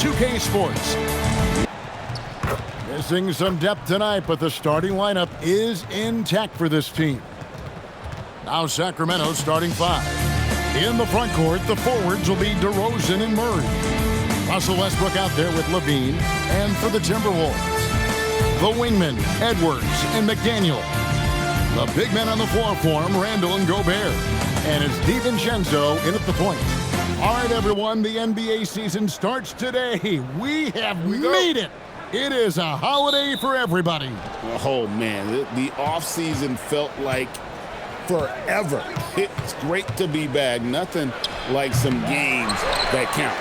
2K Sports. Missing some depth tonight, but the starting lineup is intact for this team. Now Sacramento starting 5. In the front court, the forwards will be DeRozan and Murray. Russell Westbrook out there with Levine. And for the Timberwolves, the wingmen, Edwards and McDaniel. The big men on the floor for him, Randall and Gobert. And it's DiVincenzo in at the point. All right, everyone, the NBA season starts today. We have made it. It is a holiday for everybody. Oh, man, the offseason felt like forever. It's great to be back. Nothing like some games that count.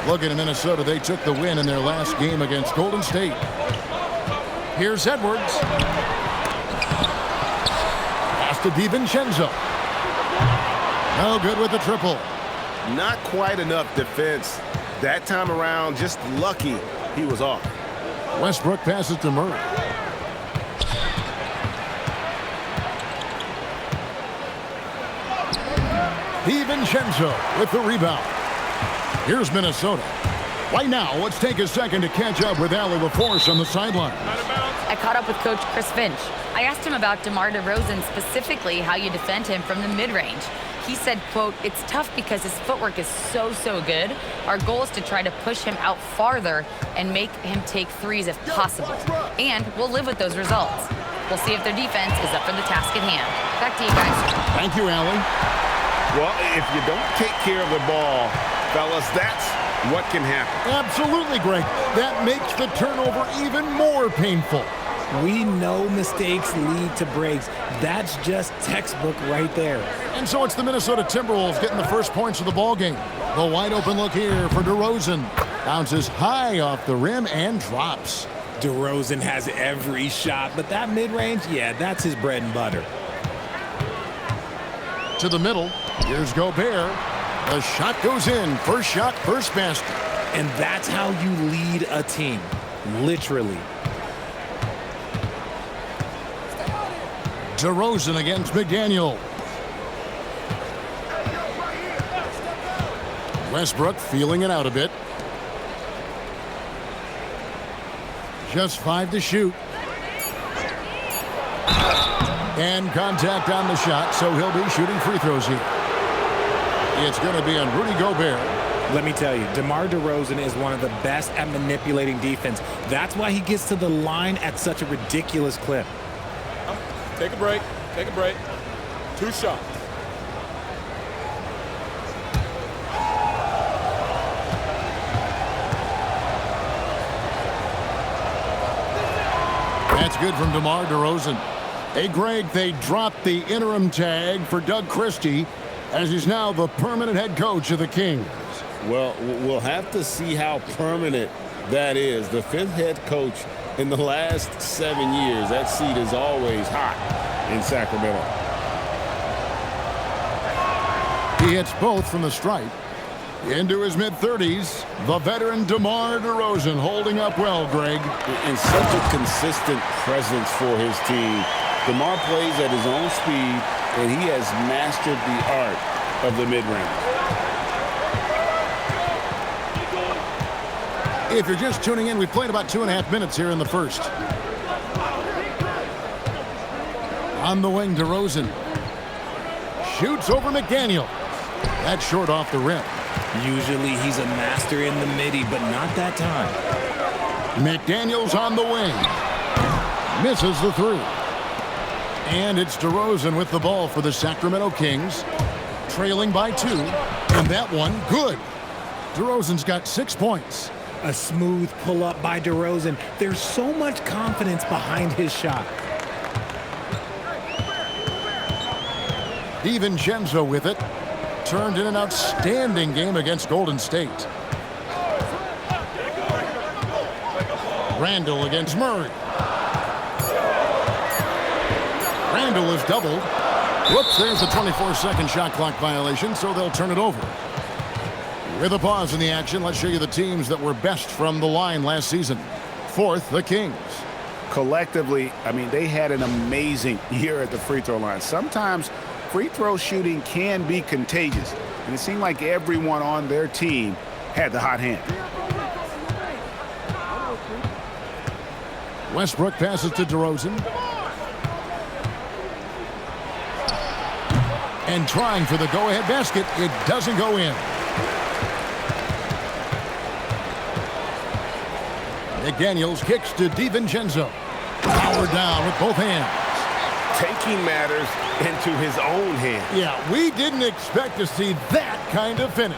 Looking at Minnesota, they took the win in their last game against Golden State. Here's Edwards. Pass to DiVincenzo. No good with the triple. Not quite enough defense. That time around, just lucky he was off. Westbrook passes to Murray. DiVincenzo with the rebound. Here's Minnesota. Right now, let's take a second to catch up with Allie LaForce on the sideline. I caught up with Coach Chris Finch. I asked him about DeMar DeRozan, specifically how you defend him from the mid-range. He said, quote, "It's tough because his footwork is so good. Our goal is to try to push him out farther and make him take threes if possible. And we'll live with those results. We'll see if their defense is up for the task at hand." Back to you guys. Thank you, Allie. Well, if you don't take care of the ball, fellas, that's what can happen. Absolutely, Greg. That makes the turnover even more painful. We know mistakes lead to breaks. That's just textbook right there. And so it's the Minnesota Timberwolves getting the first points of the ballgame. The wide open look here for DeRozan. Bounces high off the rim and drops. DeRozan has every shot, but that mid-range, yeah, that's his bread and butter. To the middle. Here's Gobert. The shot goes in. First shot, first basket. And that's how you lead a team. Literally. DeRozan against McDaniel. Westbrook feeling it out a bit. Just 5 to shoot. And contact on the shot, so he'll be shooting free throws here. It's going to be on Rudy Gobert. Let me tell you, DeMar DeRozan is one of the best at manipulating defense. That's why he gets to the line at such a ridiculous clip. Take a break. Take a break. 2 shots. That's good from DeMar DeRozan. Hey, Greg, they dropped the interim tag for Doug Christie as he's now the permanent head coach of the Kings. Well, we'll have to see how permanent that is. The 5th head coach in the last 7 years. That seat is always hot in Sacramento. He hits both from the stripe. Into his mid-30s, the veteran DeMar DeRozan holding up well, Greg. And such a consistent presence for his team. DeMar plays at his own speed, and he has mastered the art of the mid-range. If you're just tuning in, we've played about 2.5 minutes here in the first. On the wing, DeRozan. Shoots over McDaniel. That's short off the rim. Usually he's a master in the midi, but not that time. McDaniel's on the wing. Misses the 3. And it's DeRozan with the ball for the Sacramento Kings. Trailing by 2. And that one, good. DeRozan's got 6 points. A smooth pull-up by DeRozan. There's so much confidence behind his shot. DiVincenzo with it. Turned in an outstanding game against Golden State. Randall against Murray. Randall is doubled. Whoops, there's a 24-second shot clock violation, so they'll turn it over. With a pause in the action, let's show you the teams that were best from the line last season. 4th, the Kings. Collectively, I mean, they had an amazing year at the free throw line. Sometimes free throw shooting can be contagious, and it seemed like everyone on their team had the hot hand. Westbrook passes to DeRozan. And trying for the go-ahead basket. It doesn't go in. McDaniels kicks to DiVincenzo. Powered down with both hands. Taking matters into his own hands. Yeah, we didn't expect to see that kind of finish.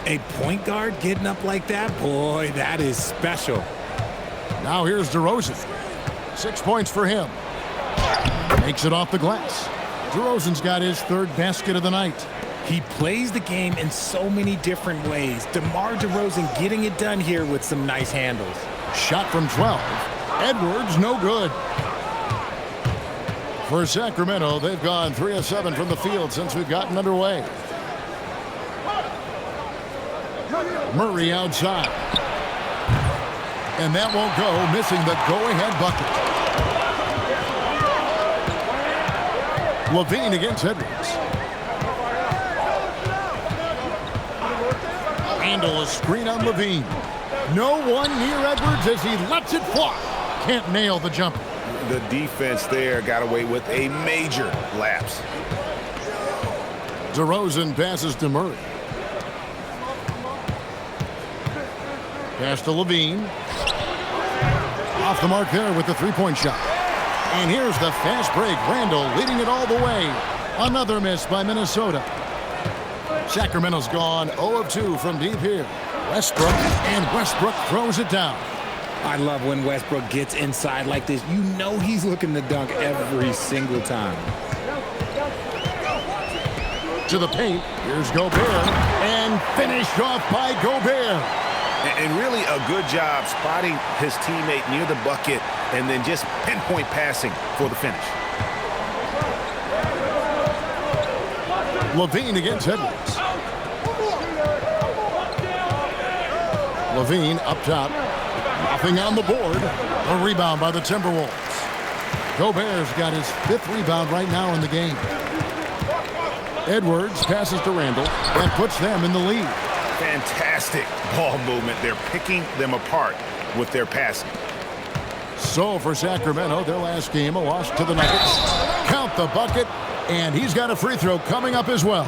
A point guard getting up like that? Boy, that is special. Now here's DeRozan. 6 points for him. Makes it off the glass. DeRozan's got his third basket of the night. He plays the game in so many different ways. DeMar DeRozan getting it done here with some nice handles. Shot from 12. Edwards, no good. For Sacramento, they've gone 3 of 7 from the field since we've gotten underway. Murray outside. And that won't go, missing the go-ahead bucket. LaVine against Edwards. Handle a screen on LaVine. No one near Edwards as he lets it fly. Can't nail the jumper. The defense there got away with a major lapse. DeRozan passes to Murray. Pass to LaVine. Off the mark there with the three-point shot. And here's the fast break. Randall leading it all the way. Another miss by Minnesota. Sacramento's gone 0 of 2 from deep here. Westbrook, and Westbrook throws it down. I love when Westbrook gets inside like this. You know he's looking to dunk every single time. To the paint. Here's Gobert. And finished off by Gobert. And really a good job spotting his teammate near the bucket and then just pinpoint passing for the finish. LaVine against Edwards. LaVine up top. Nothing on the board. A rebound by the Timberwolves. Gobert's got his 5th rebound right now in the game. Edwards passes to Randall and puts them in the lead. Fantastic ball movement. They're picking them apart with their passing. So for Sacramento, their last game, a loss to the Nuggets. Count the bucket, and he's got a free throw coming up as well.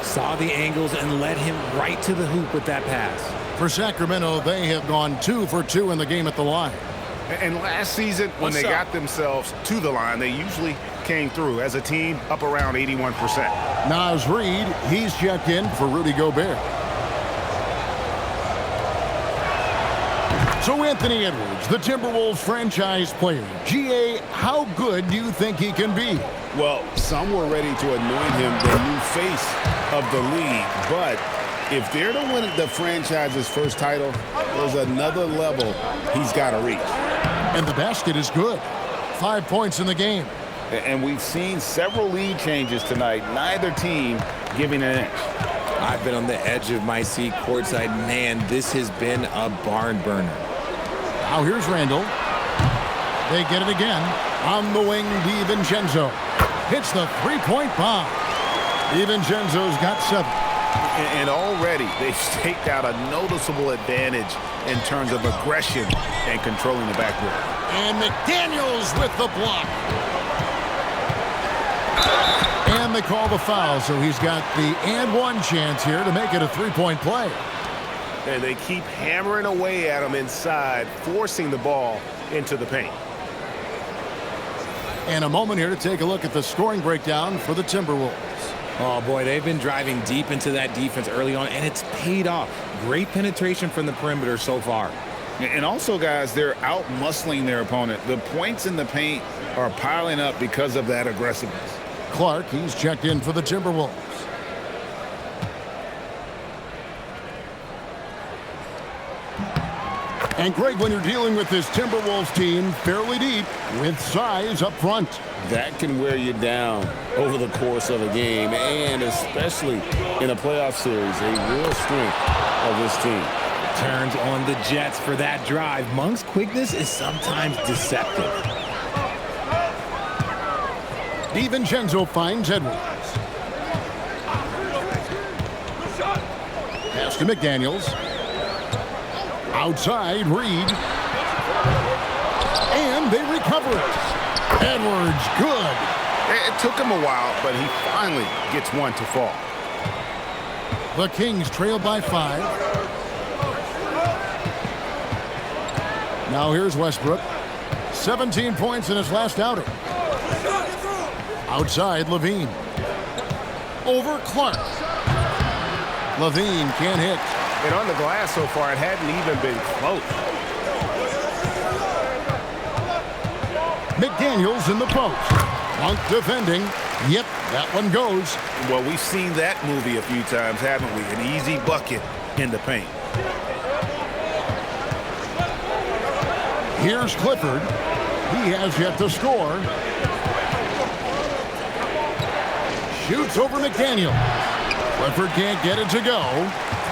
Saw the angles and led him right to the hoop with that pass. For Sacramento, they have gone 2 for 2 in the game at the line. And last season, when they got themselves to the line, they usually came through as a team up around 81%. Naz Reid, he's checked in for Rudy Gobert. So Anthony Edwards, the Timberwolves franchise player. GA, how good do you think he can be? Well, some were ready to anoint him the new face of the league, but if they're to win the franchise's first title, there's another level he's got to reach. And the basket is good. 5 points in the game. And we've seen several lead changes tonight, neither team giving an inch. I've been on the edge of my seat courtside. Man, this has been a barn burner. Now here's Randall. They get it again. On the wing, DiVincenzo hits the three-point bomb. DiVincenzo's got 7. And already they've staked out a noticeable advantage in terms of aggression and controlling the backboard. And McDaniels with the block. And they call the foul, so he's got the and one chance here to make it a three-point play. And they keep hammering away at him inside, forcing the ball into the paint. And a moment here to take a look at the scoring breakdown for the Timberwolves. Oh, boy, they've been driving deep into that defense early on, and it's paid off. Great penetration from the perimeter so far. And also, guys, they're out-muscling their opponent. The points in the paint are piling up because of that aggressiveness. Clark, he's checked in for the Timberwolves. And Greg, when you're dealing with this Timberwolves team fairly deep with size up front. That can wear you down over the course of a game, and especially in a playoff series, a real strength of this team. Turns on the Jets for that drive. Monk's quickness is sometimes deceptive. DiVincenzo finds Edwards. Pass Pitch to McDaniels. Outside, Reed. And they recover it. Edwards, good. It took him a while, but he finally gets one to fall. The Kings trail by 5. Now here's Westbrook. 17 points in his last outing. Outside, Levine. Over Clark. Levine can't hit. And on the glass so far, it hadn't even been close. McDaniels in the post. Monk defending. Yep, that one goes. Well, we've seen that movie a few times, haven't we? An easy bucket in the paint. Here's Clifford. He has yet to score. Shoots over McDaniel. Clifford can't get it to go.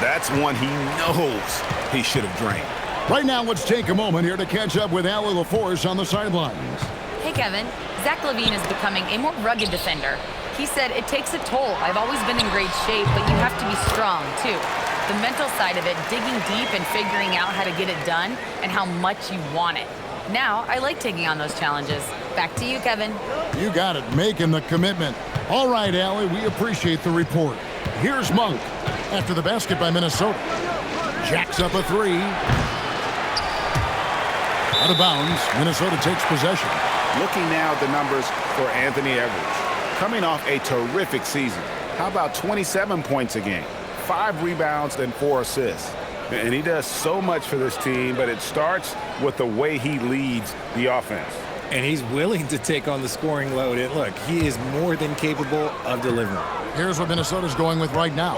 That's one he knows he should have drained. Right now, let's take a moment here to catch up with Allie LaForce on the sidelines. Hey, Kevin. Zach LaVine is becoming a more rugged defender. He said, it takes a toll. I've always been in great shape, but you have to be strong, too. The mental side of it, digging deep and figuring out how to get it done and how much you want it. Now, I like taking on those challenges. Back to you, Kevin. You got it, making the commitment. All right, Allie, we appreciate the report. Here's Monk after the basket by Minnesota. Jacks up a 3. Out of bounds, Minnesota takes possession. Looking now at the numbers for Anthony Edwards. Coming off a terrific season. How about 27 points a game, 5 rebounds, and 4 assists? And he does so much for this team, but it starts with the way he leads the offense. And he's willing to take on the scoring load. And look, he is more than capable of delivering. Here's what Minnesota's going with right now.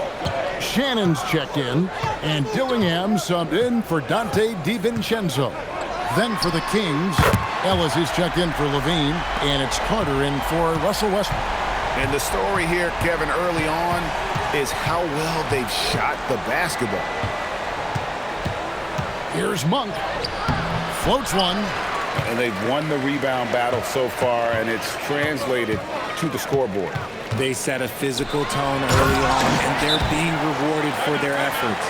Shannon's checked in, and Dillingham subbed in for Dante DiVincenzo. Then for the Kings, Ellis is checked in for Levine, and it's Carter in for Russell Westbrook. And the story here, Kevin, early on is how well they've shot the basketball. Here's Monk. Floats one. And they've won the rebound battle so far, and it's translated to the scoreboard. They set a physical tone early on, and they're being rewarded for their efforts.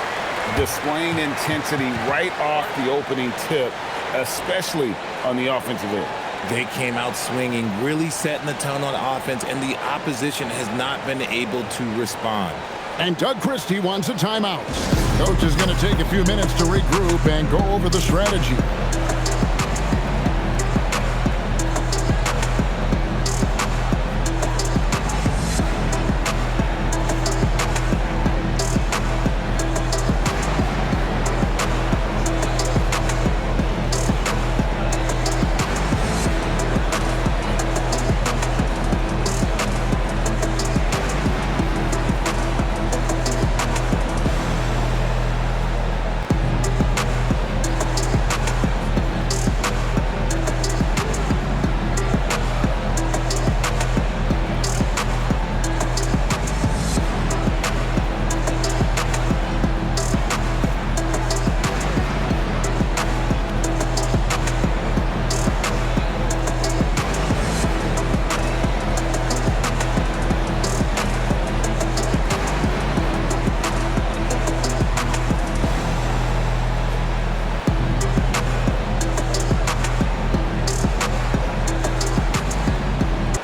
Displaying intensity right off the opening tip, especially on the offensive end. They came out swinging, really setting the tone on offense, and the opposition has not been able to respond. And Doug Christie wants a timeout. Coach is going to take a few minutes to regroup and go over the strategy.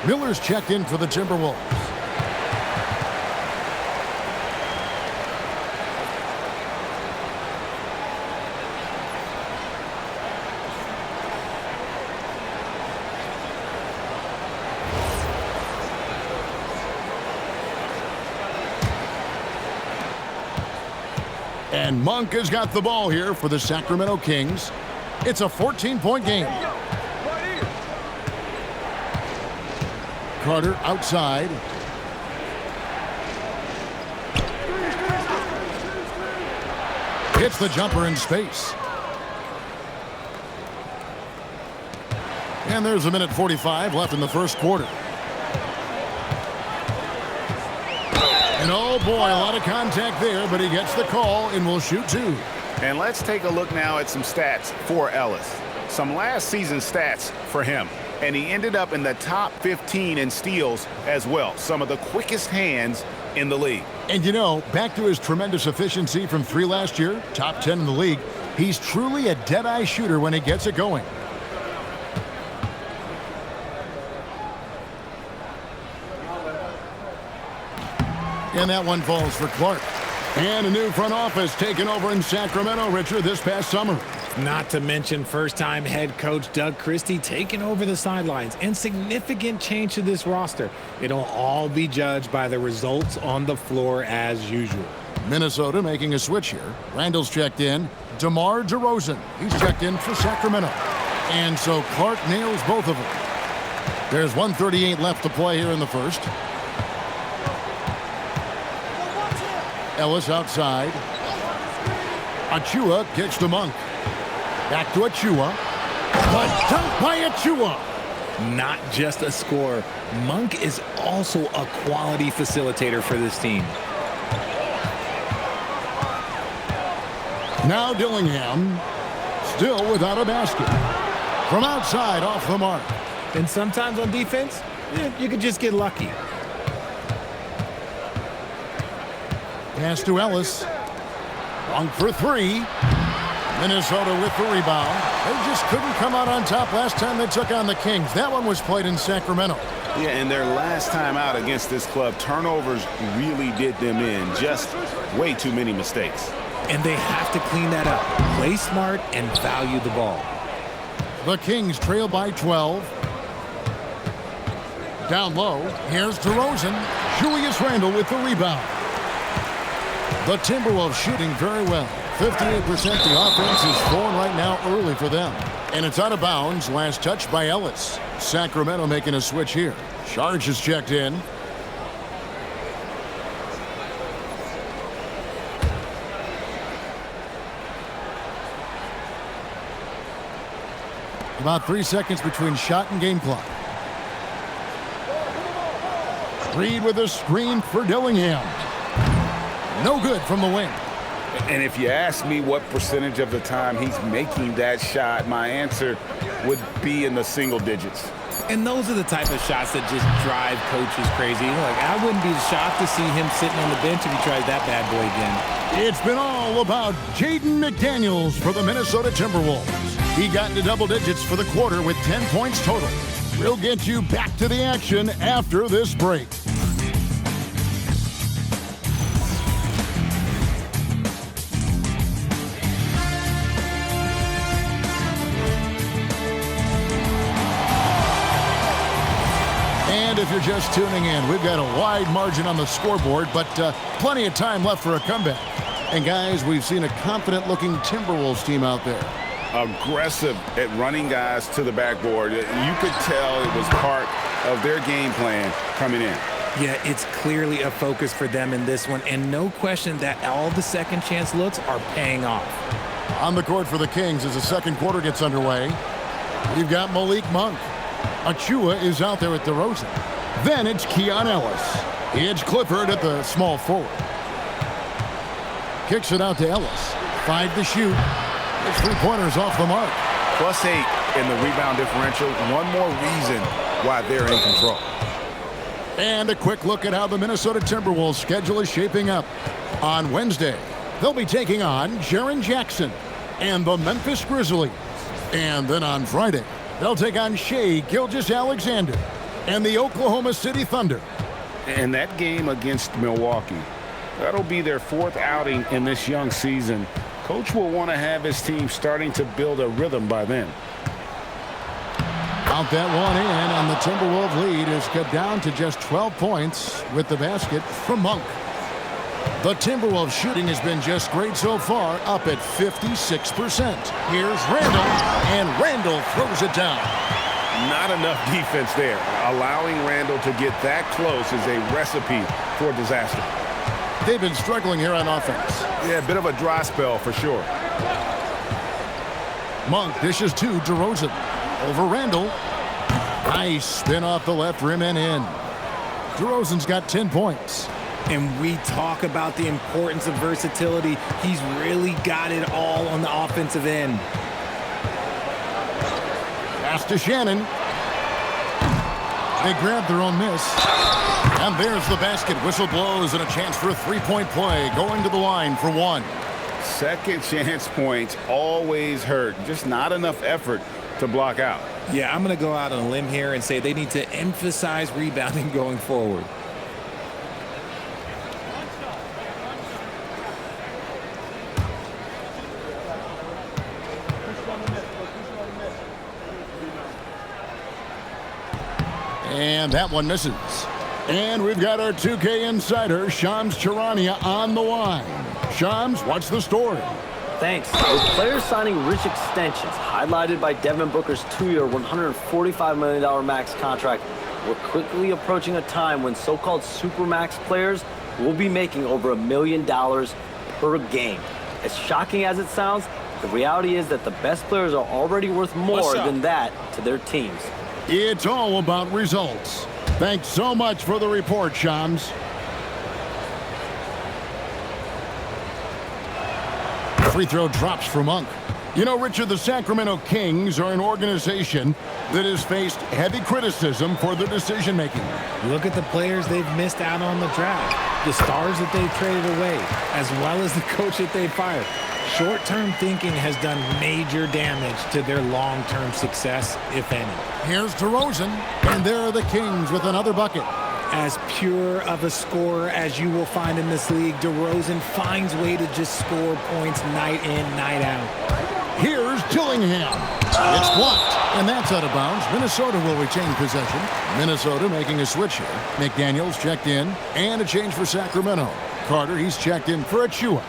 Miller's checked in for the Timberwolves. And Monk has got the ball here for the Sacramento Kings. It's a 14-point game. Carter outside. Hits the jumper in space. And there's a minute 45 left in the first quarter. And oh boy, a lot of contact there, but he gets the call and will shoot 2. And let's take a look now at some stats for Ellis. Some last season stats for him. And he ended up in the top 15 in steals as well. Some of the quickest hands in the league. And you know, back to his tremendous efficiency from 3 last year, top 10 in the league, he's truly a dead-eye shooter when he gets it going. And that one falls for Clark. And a new front office taken over in Sacramento, Richard, this past summer. Not to mention first-time head coach Doug Christie taking over the sidelines. And significant change to this roster. It'll all be judged by the results on the floor as usual. Minnesota making a switch here. Randall's checked in. DeMar DeRozan, he's checked in for Sacramento. And so Clark nails both of them. There's 1:38 left to play here in the first. Ellis outside. Achua kicks to Monk. Back to Achua. But dunk by Achua. Not just a scorer, Monk is also a quality facilitator for this team. Now Dillingham, still without a basket. From outside, off the mark. And sometimes on defense, you could just get lucky. Pass to Ellis. Monk for 3. Minnesota with the rebound. They just couldn't come out on top last time they took on the Kings. That one was played in Sacramento. Yeah, and their last time out against this club, turnovers really did them in. Just way too many mistakes. And they have to clean that up. Play smart and value the ball. The Kings trail by 12. Down low, here's DeRozan. Julius Randle with the rebound. The Timberwolves shooting very well. 58%. The offense is flowing right now early for them. And it's out of bounds. Last touch by Ellis. Sacramento making a switch here. Sharge is checked in. About 3 seconds between shot and game clock. Reed with a screen for Dillingham. No good from the wing. And if you ask me what percentage of the time he's making that shot, my answer would be in the single digits. And those are the type of shots that just drive coaches crazy. Like, I wouldn't be shocked to see him sitting on the bench if he tries that bad boy again. It's been all about Jaden McDaniels for the Minnesota Timberwolves. He got into double digits for the quarter with 10 points total. We'll get you back to the action after this break. And if you're just tuning in, we've got a wide margin on the scoreboard, but plenty of time left for a comeback. And guys, we've seen a confident-looking Timberwolves team out there. Aggressive at running guys to the backboard. You could tell it was part of their game plan coming in. Yeah, it's clearly a focus for them in this one, and no question that all the second chance looks are paying off. On the court for the Kings as the second quarter gets underway. We've got Malik Monk. Achua is out there with DeRozan. Then it's Keon Ellis. It's Clifford at the small forward. Kicks it out to Ellis. 5 to shoot. His three-pointers off the mark. +8 in the rebound differential. One more reason why they're in control. And a quick look at how the Minnesota Timberwolves schedule is shaping up. On Wednesday, they'll be taking on Jaren Jackson and the Memphis Grizzlies. And then on Friday, they'll take on Shai Gilgeous Alexander and the Oklahoma City Thunder. And that game against Milwaukee, that'll be their 4th outing in this young season. Coach will want to have his team starting to build a rhythm by then. Count that one in, and the Timberwolves lead is cut down to just 12 points with the basket from Monk. The Timberwolves shooting has been just great so far, up at 56%. Here's Randall, and Randall throws it down. Not enough defense there. Allowing Randall to get that close is a recipe for disaster. They've been struggling here on offense. Yeah, a bit of a dry spell for sure. Monk dishes to DeRozan. Over Randall. Nice spin off the left rim and in. DeRozan's got 10 points. And we talk about the importance of versatility. He's really got it all on the offensive end. Pass to Shannon. They grab their own miss. And there's the basket. Whistle blows and a chance for a three-point play. Going to the line for one. Second chance points always hurt. Just not enough effort to block out. Yeah, I'm going to go out on a limb here and say they need to emphasize rebounding going forward. And that one misses. And we've got our 2K insider, Shams Charania, on the line. Shams, what's the story? Thanks. With players signing rich extensions, highlighted by Devin Booker's 2-year, $145 million max contract, we're quickly approaching a time when so-called supermax players will be making over $1 million per game. As shocking as it sounds, the reality is that the best players are already worth more than that to their teams. It's all about results. Thanks so much for the report, Shams. Free throw drops for Monk. You know, Richard, the Sacramento Kings are an organization that has faced heavy criticism for their decision-making. Look at the players they've missed out on the draft, the stars that they've traded away, as well as the coach that they fired. Short-term thinking has done major damage to their long-term success, if any. Here's DeRozan, and there are the Kings with another bucket. As pure of a scorer as you will find in this league, DeRozan finds way to just score points night in, night out. Here's Dillingham. It's blocked, and that's out of bounds. Minnesota will retain possession. Minnesota making a switch here. McDaniels checked in, and a change for Sacramento. Carter, he's checked in for Achua.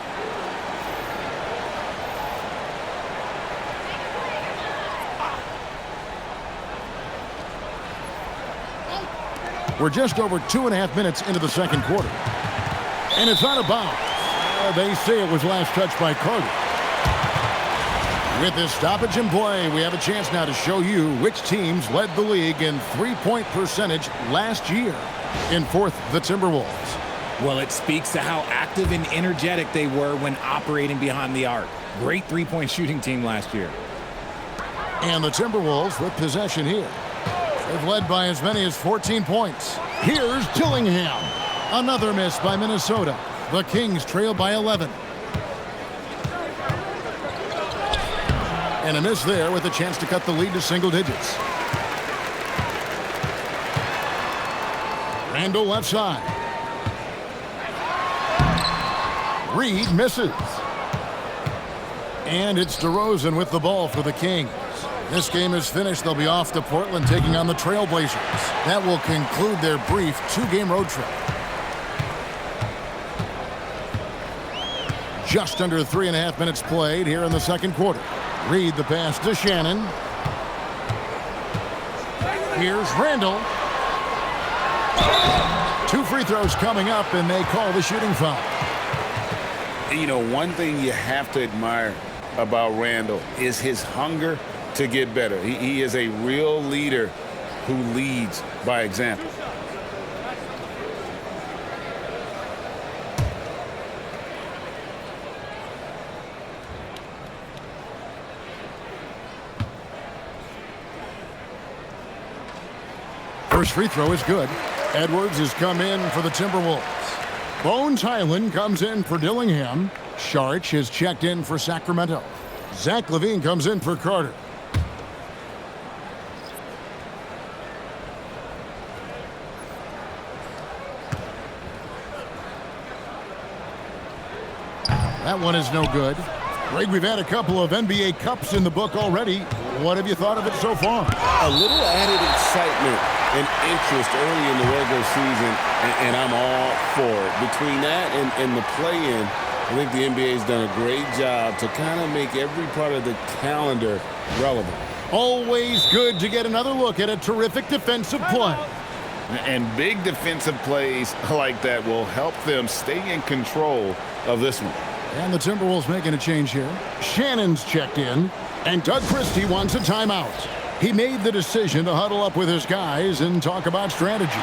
We're just over 2.5 minutes into the second quarter. And it's out of bounds. They say it was last touched by Carter. With this stoppage in play, we have a chance now to show you which teams led the league in three-point percentage last year. In fourth, the Timberwolves. Well, it speaks to how active and energetic they were when operating behind the arc. Great three-point shooting team last year. And the Timberwolves with possession here. They've led by as many as 14 points. Here's Dillingham. Another miss by Minnesota. The Kings trail by 11. And a miss there with a chance to cut the lead to single digits. Randall left side. Reed misses. And it's DeRozan with the ball for the Kings. This game is finished. They'll be off to Portland taking on the Trailblazers. That will conclude their brief two-game road trip. Just under 3.5 minutes played here in the second quarter. Reed the pass to Shannon. Here's Randall. 2 free throws coming up, and they call the shooting foul. You know, one thing you have to admire about Randall is his hunger to get better. He is a real leader who leads by example. First free throw is good. Edwards has come in for the Timberwolves. Bones Highland comes in for Dillingham. Sharch has checked in for Sacramento. Zach LaVine comes in for Carter. That one is no good. Greg, we've had a couple of NBA Cups in the book already. What have you thought of it so far? A little added excitement and interest early in the regular season, and I'm all for it. Between that and the play-in, I think the NBA's done a great job to kind of make every part of the calendar relevant. Always good to get another look at a terrific defensive play. And big defensive plays like that will help them stay in control of this one. And the Timberwolves making a change here. Shannon's checked in, and Doug Christie wants a timeout. He made the decision to huddle up with his guys and talk about strategy.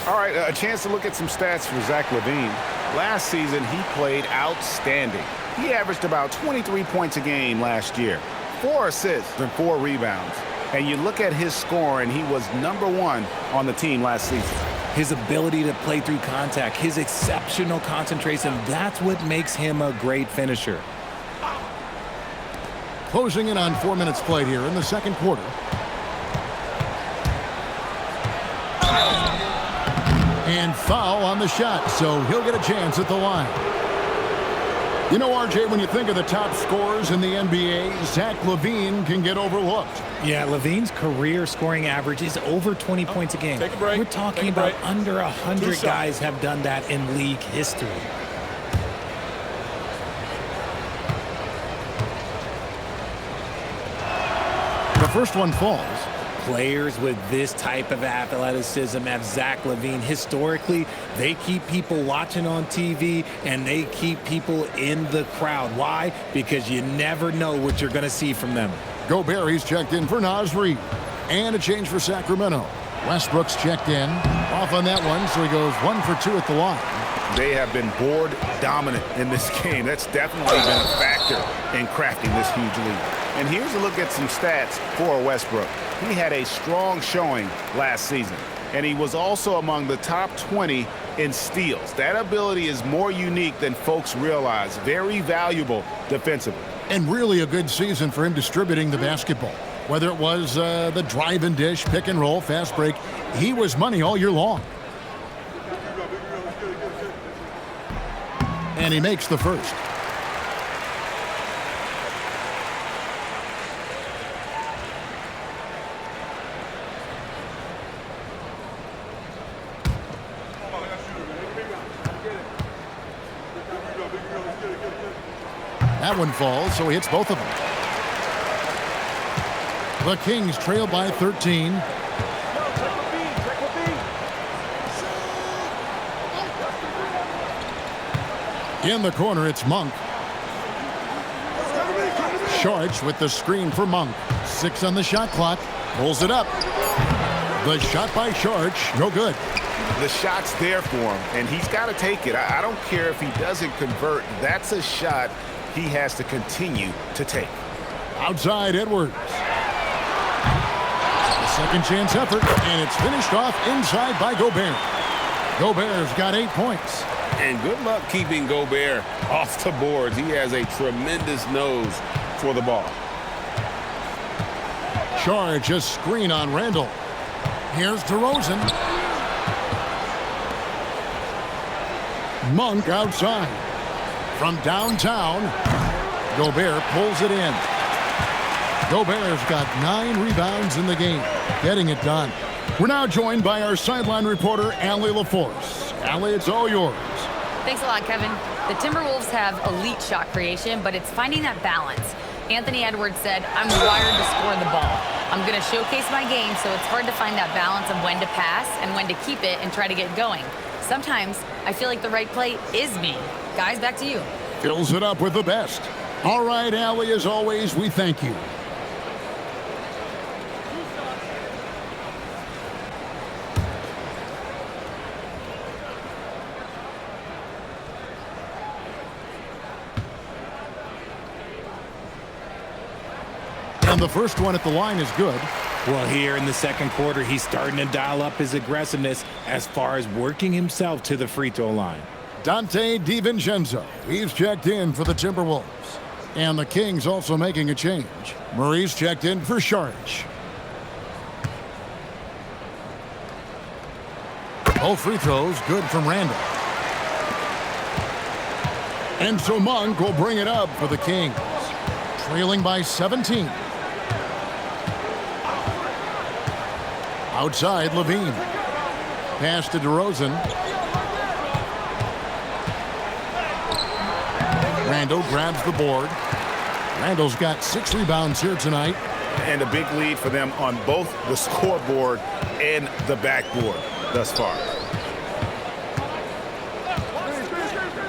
All right, a chance to look at some stats for Zach LaVine. Last season, he played outstanding. He averaged about 23 points a game last year, 4 assists and 4 rebounds. And you look at his score, and he was #1 on the team last season. His ability to play through contact, his exceptional concentration, that's what makes him a great finisher. Closing in on 4 minutes played here in the second quarter. And foul on the shot, so he'll get a chance at the line. You know, RJ, when you think of the top scorers in the NBA, Zach LaVine can get overlooked. Yeah, LaVine's career scoring average is over 20 points a game. Take a break. We're talking about under 100 guys have done that in league history. The first one falls. Players with this type of athleticism as Zach LaVine, historically, they keep people watching on TV and they keep people in the crowd. Why? Because you never know what you're going to see from them. Gobert, he's checked in for Naz Reid. And a change for Sacramento. Westbrook's checked in. Off on that one, so he goes 1 for 2 at the line. They have been board dominant in this game. That's definitely been a factor in crafting this huge lead. And here's a look at some stats for Westbrook. He had a strong showing last season, and he was also among the top 20 in steals. That ability is more unique than folks realize. Very valuable defensively. And really a good season for him distributing the basketball. Whether it was the drive and dish, pick and roll, fast break, he was money all year long. And he makes the first. That one falls, so he hits both of them. The Kings trail by 13. In the corner, it's Monk. Sharch with the screen for Monk. 6 on the shot clock. Pulls it up. The shot by Sharch, no good. The shot's there for him, and he's got to take it. I don't care if he doesn't convert. That's a shot he has to continue to take. Outside Edwards. The second chance effort, and it's finished off inside by Gobert. Gobert's got 8 points. And good luck keeping Gobert off the boards. He has a tremendous nose for the ball. Charge a screen on Randall. Here's DeRozan. Monk outside. From downtown, Gobert pulls it in. Gobert's got 9 rebounds in the game, getting it done. We're now joined by our sideline reporter, Allie LaForce. Allie, it's all yours. Thanks a lot, Kevin. The Timberwolves have elite shot creation, but it's finding that balance. Anthony Edwards said, "I'm wired to score the ball. I'm going to showcase my game, so it's hard to find that balance of when to pass and when to keep it and try to get going. Sometimes I feel like the right play is me." Guys, back to you. Fills it up with the best. All right, Allie, as always, we thank you. And the first one at the line is good. Well, here in the second quarter, he's starting to dial up his aggressiveness as far as working himself to the free throw line. Dante DiVincenzo, he's checked in for the Timberwolves. And the Kings also making a change. Murray's checked in for Sharch. Both free throws good from Randall. And so Monk will bring it up for the Kings. Trailing by 17. Outside, LaVine. Pass to DeRozan. Randall grabs the board. Randall's got 6 rebounds here tonight. And a big lead for them on both the scoreboard and the backboard thus far.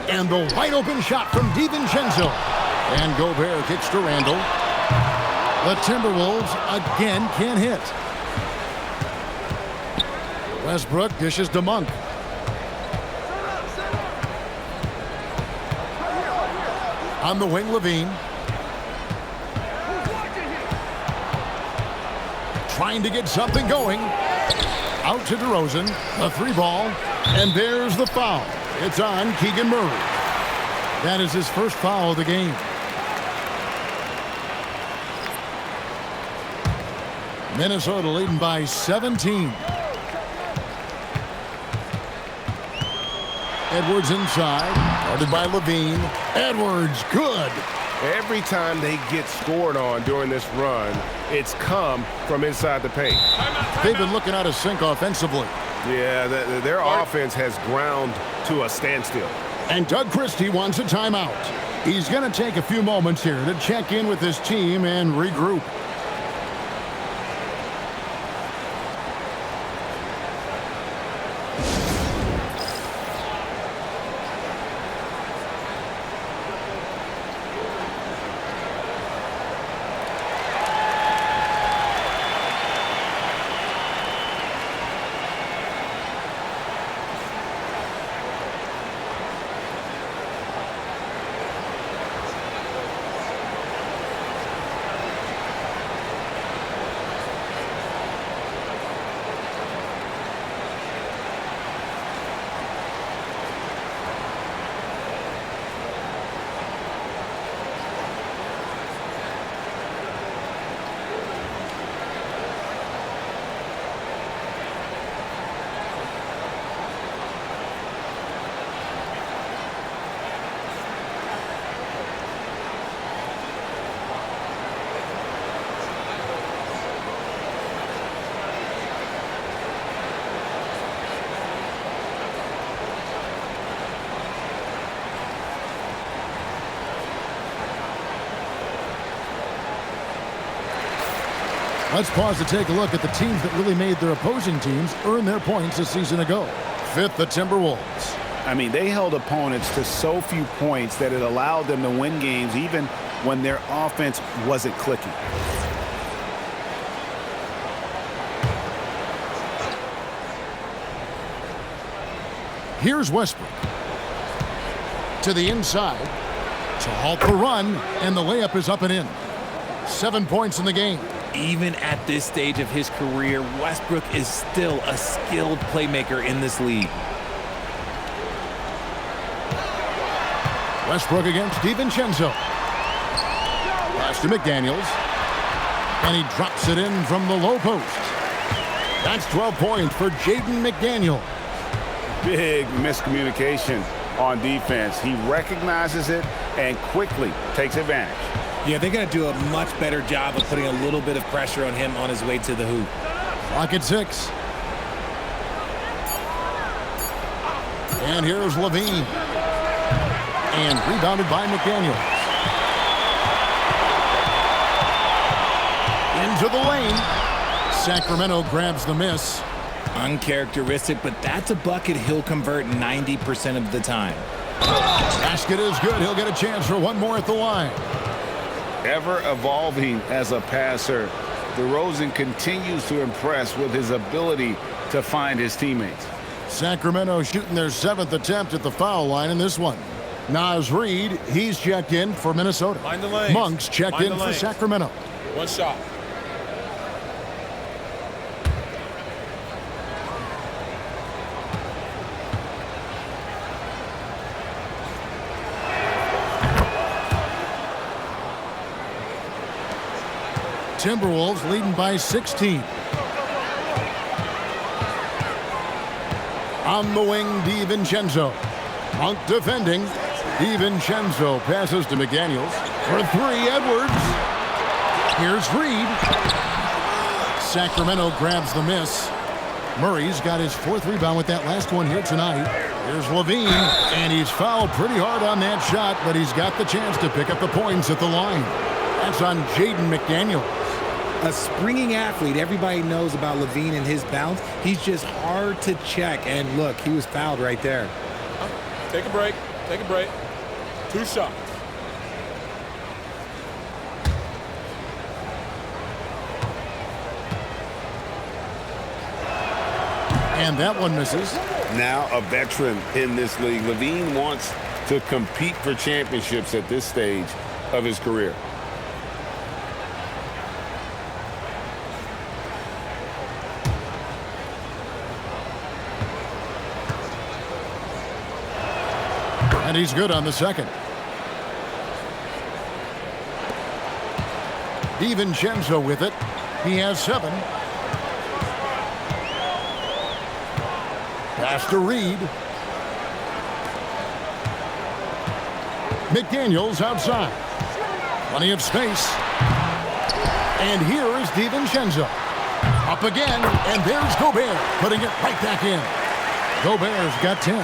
And the wide open shot from DiVincenzo. And Gobert kicks to Randall. The Timberwolves again can't hit. Westbrook dishes to Monk. On the wing, Levine. Trying to get something going. Out to DeRozan. The 3-ball. And there's the foul. It's on Keegan Murray. That is his first foul of the game. Minnesota leading by 17. Edwards inside. Guarded by Levine. Edwards, good. Every time they get scored on during this run, it's come from inside the paint. They've been looking out of sync offensively. Yeah, their offense has ground to a standstill. And Doug Christie wants a timeout. He's going to take a few moments here to check in with his team and regroup. Let's pause to take a look at the teams that really made their opposing teams earn their points a season ago. Fifth, the Timberwolves. I mean, they held opponents to so few points that it allowed them to win games even when their offense wasn't clicking. Here's Westbrook. To the inside. To halt the run, and the layup is up and in. 7 points in the game. Even at this stage of his career, Westbrook is still a skilled playmaker in this league. Westbrook against DiVincenzo. Pass to McDaniels. And he drops it in from the low post. That's 12 points for Jaden McDaniel. Big miscommunication on defense. He recognizes it and quickly takes advantage. Yeah, they're going to do a much better job of putting a little bit of pressure on him on his way to the hoop. Clock at 6. And here's Levine. And rebounded by McDaniels. Into the lane. Sacramento grabs the miss. Uncharacteristic, but that's a bucket he'll convert 90% of the time. Basket is good. He'll get a chance for one more at the line. Ever evolving as a passer, DeRozan continues to impress with his ability to find his teammates. Sacramento shooting their 7th attempt at the foul line in this one. Naz Reid, he's checked in for Minnesota. Mind the lanes. Monk's checked Mind in the for lanes. Sacramento. One shot. Timberwolves leading by 16. On the wing, DiVincenzo. Monk defending. DiVincenzo passes to McDaniels. For 3, Edwards. Here's Reid. Sacramento grabs the miss. Murray's got his 4th rebound with that last one here tonight. Here's Levine, and he's fouled pretty hard on that shot, but he's got the chance to pick up the points at the line. That's on Jaden McDaniels. A springing athlete, everybody knows about Levine and his bounce. He's just hard to check, and look, he was fouled right there. Take a break. Take a break. 2 shots. And that one misses. Now a veteran in this league. Levine wants to compete for championships at this stage of his career. And he's good on the second. DiVincenzo with it. He has 7. Pass to Reed. McDaniels outside. Plenty of space. And here is DiVincenzo. Up again, and there's Gobert, putting it right back in. Gobert's got 10.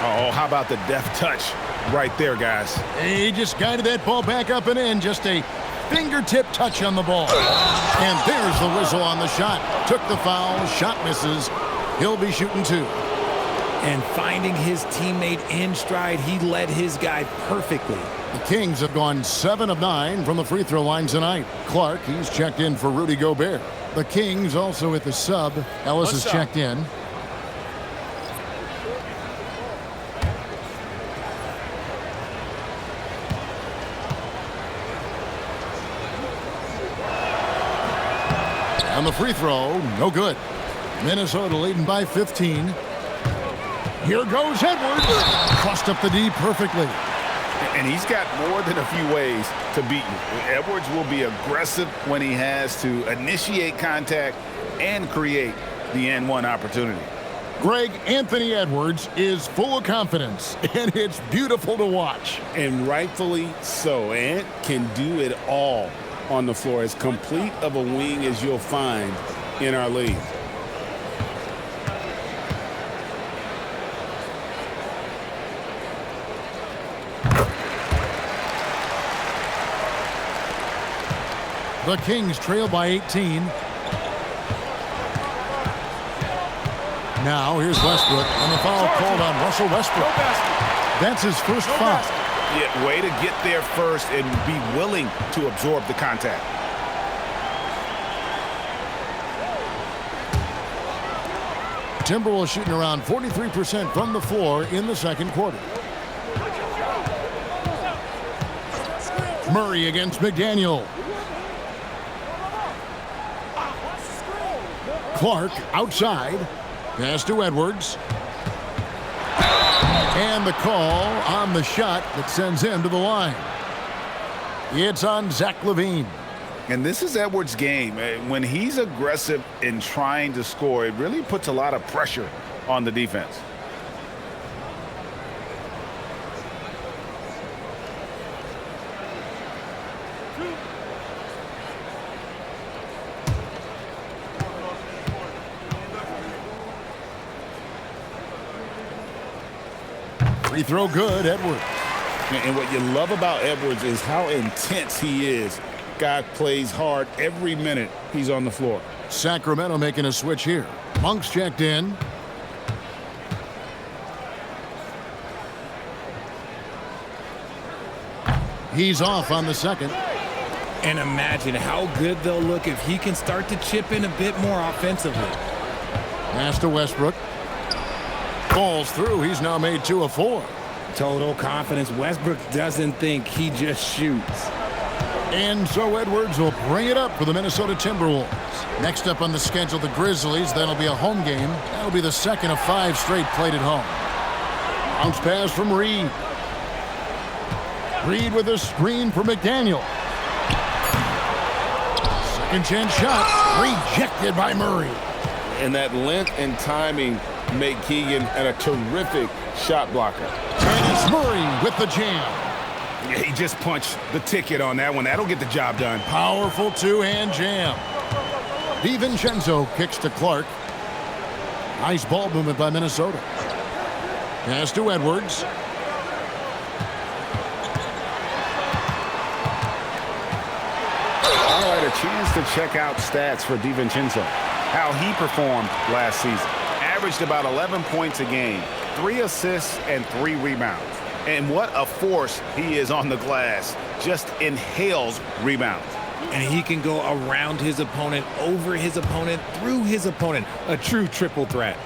Oh, how about the deft touch right there, guys? He just guided that ball back up and in. Just a fingertip touch on the ball. And there's the whistle on the shot. Took the foul. Shot misses. He'll be shooting 2. And finding his teammate in stride, he led his guy perfectly. The Kings have gone 7 of 9 from the free throw line tonight. Clark, he's checked in for Rudy Gobert. The Kings also at the sub. Ellis is checked in. On the free throw, no good. Minnesota leading by 15. Here goes Edwards. Crossed up the D perfectly. And he's got more than a few ways to beat you. Edwards will be aggressive when he has to initiate contact and create the N1 opportunity. Greg, Anthony Edwards is full of confidence, and it's beautiful to watch. And rightfully so. Ant can do it all on the floor, as complete of a wing as you'll find in our league. The Kings trail by 18. Now here's Westbrook, and the foul called on Russell Westbrook. That's his first foul. Yeah, way to get there first and be willing to absorb the contact. Timberwolves shooting around 43% from the floor in the second quarter. Murray against McDaniel. Clark outside. Pass to Edwards. And the call on the shot that sends him to the line. It's on Zach LaVine. And this is Edwards' game. When he's aggressive in trying to score, it really puts a lot of pressure on the defense. Free throw good, Edwards. And what you love about Edwards is how intense he is. Guy plays hard every minute he's on the floor. Sacramento making a switch here. Monk's checked in. He's off on the second. And imagine how good they'll look if he can start to chip in a bit more offensively. Pass to Westbrook. Falls through. He's now made 2 of 4. Total confidence. Westbrook doesn't think, he just shoots. And so Edwards will bring it up for the Minnesota Timberwolves. Next up on the schedule, the Grizzlies. That'll be a home game. That'll be the second of 5 straight played at home. Bounce pass from Reed. Reed with a screen for McDaniel. Second chance shot. Rejected by Murray. And that length and timing make Keegan a terrific shot blocker. And it's Murray with the jam. Yeah, he just punched the ticket on that one. That'll get the job done. Powerful two-hand jam. DiVincenzo kicks to Clark. Nice ball movement by Minnesota. Pass to Edwards. All right, a chance to check out stats for DiVincenzo. How he performed last season. Averaged about 11 points a game, 3 assists and 3 rebounds. And what a force he is on the glass. Just inhales rebounds. And he can go around his opponent, over his opponent, through his opponent. A true triple threat.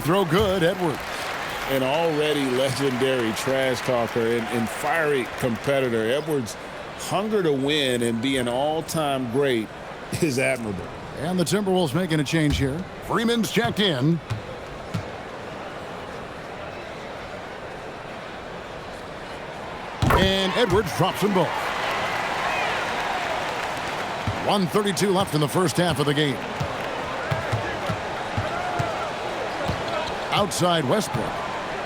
free throw good, Edwards. An already legendary trash talker and fiery competitor, Edwards' hunger to win and be an all-time great is admirable. And the Timberwolves making a change here. Freeman's checked in. And Edwards drops them both. 1:32 left in the first half of the game. Outside Westbrook.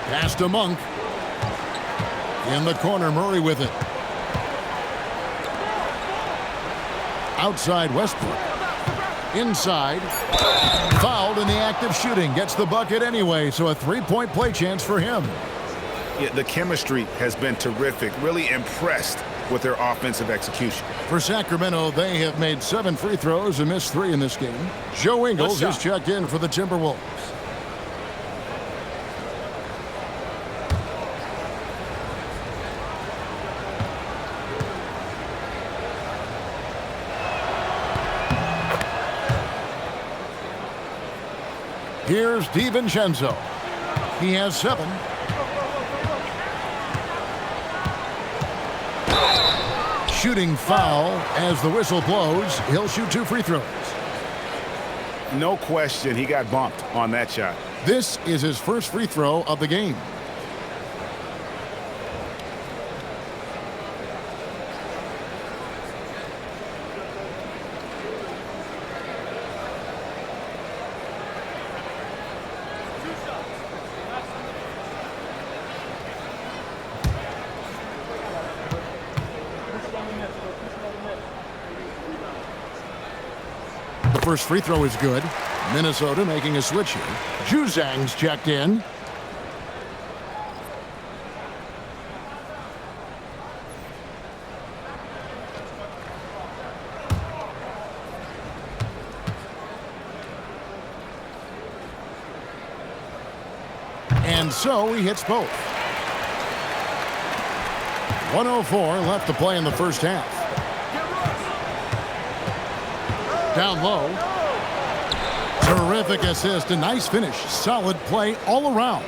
Pass to Monk. In the corner, Murray with it. Outside Westbrook. Inside. Fouled in the act of shooting. Gets the bucket anyway, so a three-point play chance for him. Yeah, the chemistry has been terrific. Really impressed with their offensive execution. For Sacramento, they have made 7 free throws and missed 3 in this game. Joe Ingles is checked in for the Timberwolves. Here's DiVincenzo. He has 7. Shooting foul as the whistle blows. He'll shoot 2 free throws. No question, he got bumped on that shot. This is his first free throw of the game. First free throw is good. Minnesota making a switch here. Juzang's checked in. And so he hits both. 1:04 left to play in the first half. Down low. Terrific assist. A nice finish. Solid play all around.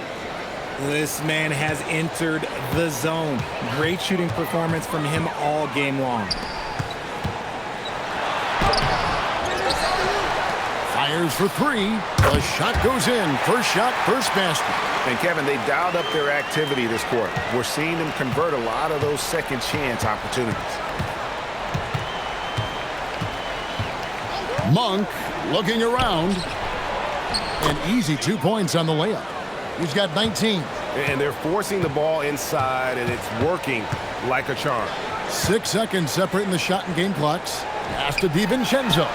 This man has entered the zone. Great shooting performance from him all game long. Fires for 3. The shot goes in. First shot, first basket. And Kevin, they dialed up their activity this quarter. We're seeing them convert a lot of those second chance opportunities. Monk looking around. An easy 2 points on the layup. He's got 19. And they're forcing the ball inside, and it's working like a charm. 6 seconds separating the shot and game clocks. Pass to DiVincenzo.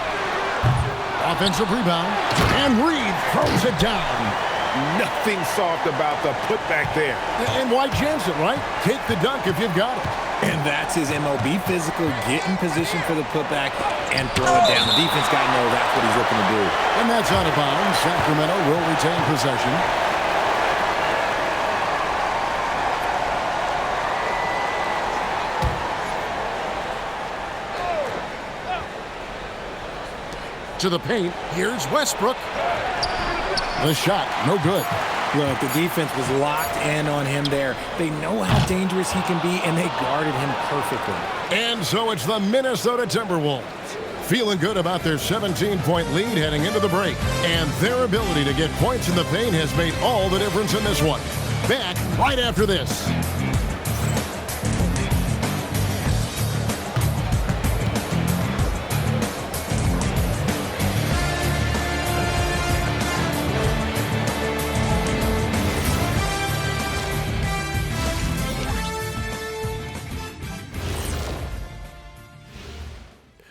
Offensive rebound. And Reed throws it down. Nothing soft about the putback there. And why chance it, right? Take the dunk if you've got it. And that's his MO. Be physical, get in position for the putback, and throw it down. The defense got to know that's what he's looking to do. And that's out of bounds. Sacramento will retain possession. To the paint. Here's Westbrook. The shot, no good. Look, the defense was locked in on him there. They know how dangerous he can be, and they guarded him perfectly. And so it's the Minnesota Timberwolves. Feeling good about their 17-point lead heading into the break. And their ability to get points in the paint has made all the difference in this one. Back right after this.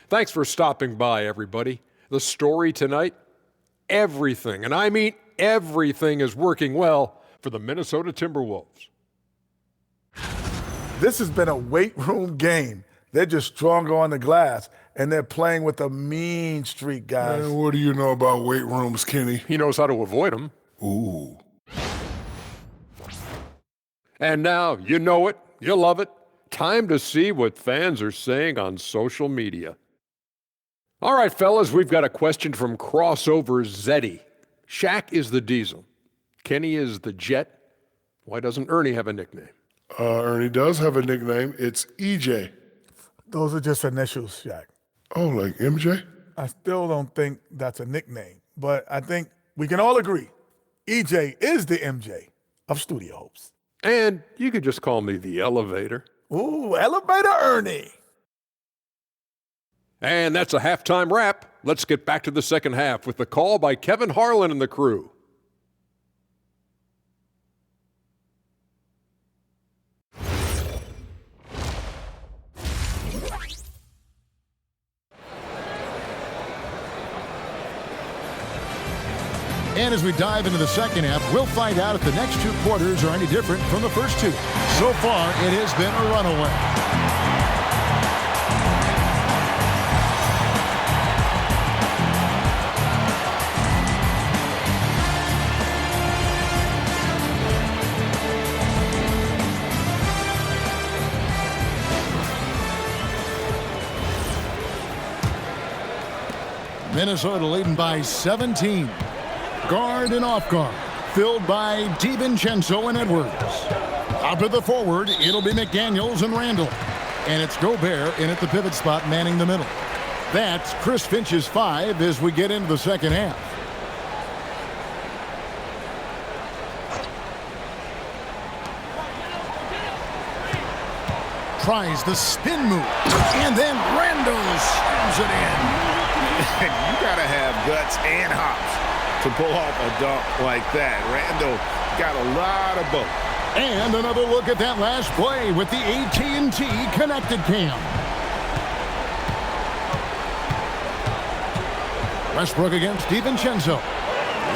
Thanks for stopping by, everybody. The story tonight, everything, and I mean everything, is working well for the Minnesota Timberwolves. This has been a weight room game. They're just stronger on the glass, and they're playing with a mean streak, guys. Man, what do you know about weight rooms, Kenny? He knows how to avoid them. Ooh. And now, you know it, you love it. Time to see what fans are saying on social media. All right, fellas, we've got a question from Crossover Zeddy. Shaq is the Diesel. Kenny is the Jet. Why doesn't Ernie have a nickname? Ernie does have a nickname. It's EJ. Those are just initials, Shaq. Oh, like MJ? I still don't think that's a nickname, but I think we can all agree EJ is the MJ of Studio Hopes. And you could just call me the Elevator. Ooh, Elevator Ernie. And that's a halftime wrap. Let's get back to the second half with the call by Kevin Harlan and the crew. And as we dive into the second half, we'll find out if the next two quarters are any different from the first two. So far, it has been a runaway. Minnesota leading by 17. Guard and off guard, filled by DiVincenzo and Edwards. Out to the forward, it'll be McDaniels and Randall. And it's Gobert in at the pivot spot, manning the middle. That's Chris Finch's 5 as we get into the second half. Tries the spin move, and then Randall slams it in. You gotta have guts and hops to pull off a dunk like that. Randall got a lot of both. And another look at that last play with the AT&T connected cam. Westbrook against DiVincenzo.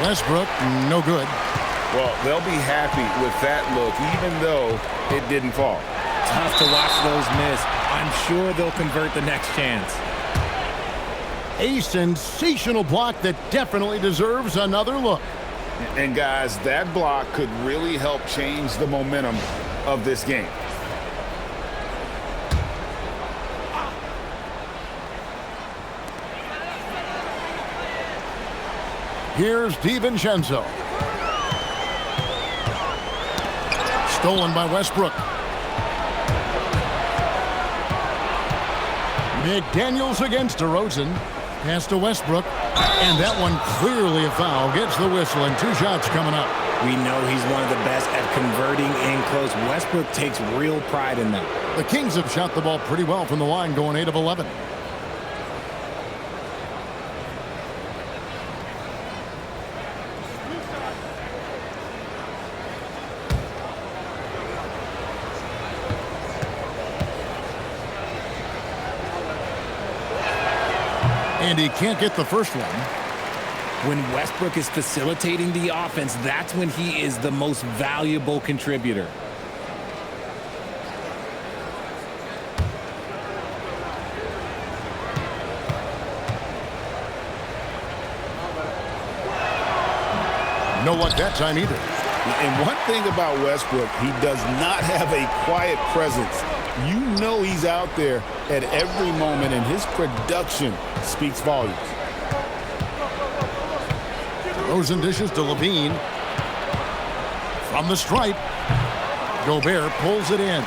Westbrook, no good. Well, they'll be happy with that look, even though it didn't fall. Tough to watch those miss. I'm sure they'll convert the next chance. A sensational block that definitely deserves another look. And guys, that block could really help change the momentum of this game. Here's DiVincenzo. Stolen by Westbrook. McDaniels against DeRozan. Pass to Westbrook. And that one clearly a foul. Gets the whistle and 2 shots coming up. We know he's one of the best at converting in close. Westbrook takes real pride in that. The Kings have shot the ball pretty well from the line, going 8 of 11. And he can't get the first one. When Westbrook is facilitating the offense, that's when he is the most valuable contributor. No luck that time either. And one thing about Westbrook, he does not have a quiet presence. You know he's out there at every moment, and his production speaks volumes. DeRozan dishes to Levine. From the stripe, Gobert pulls it in.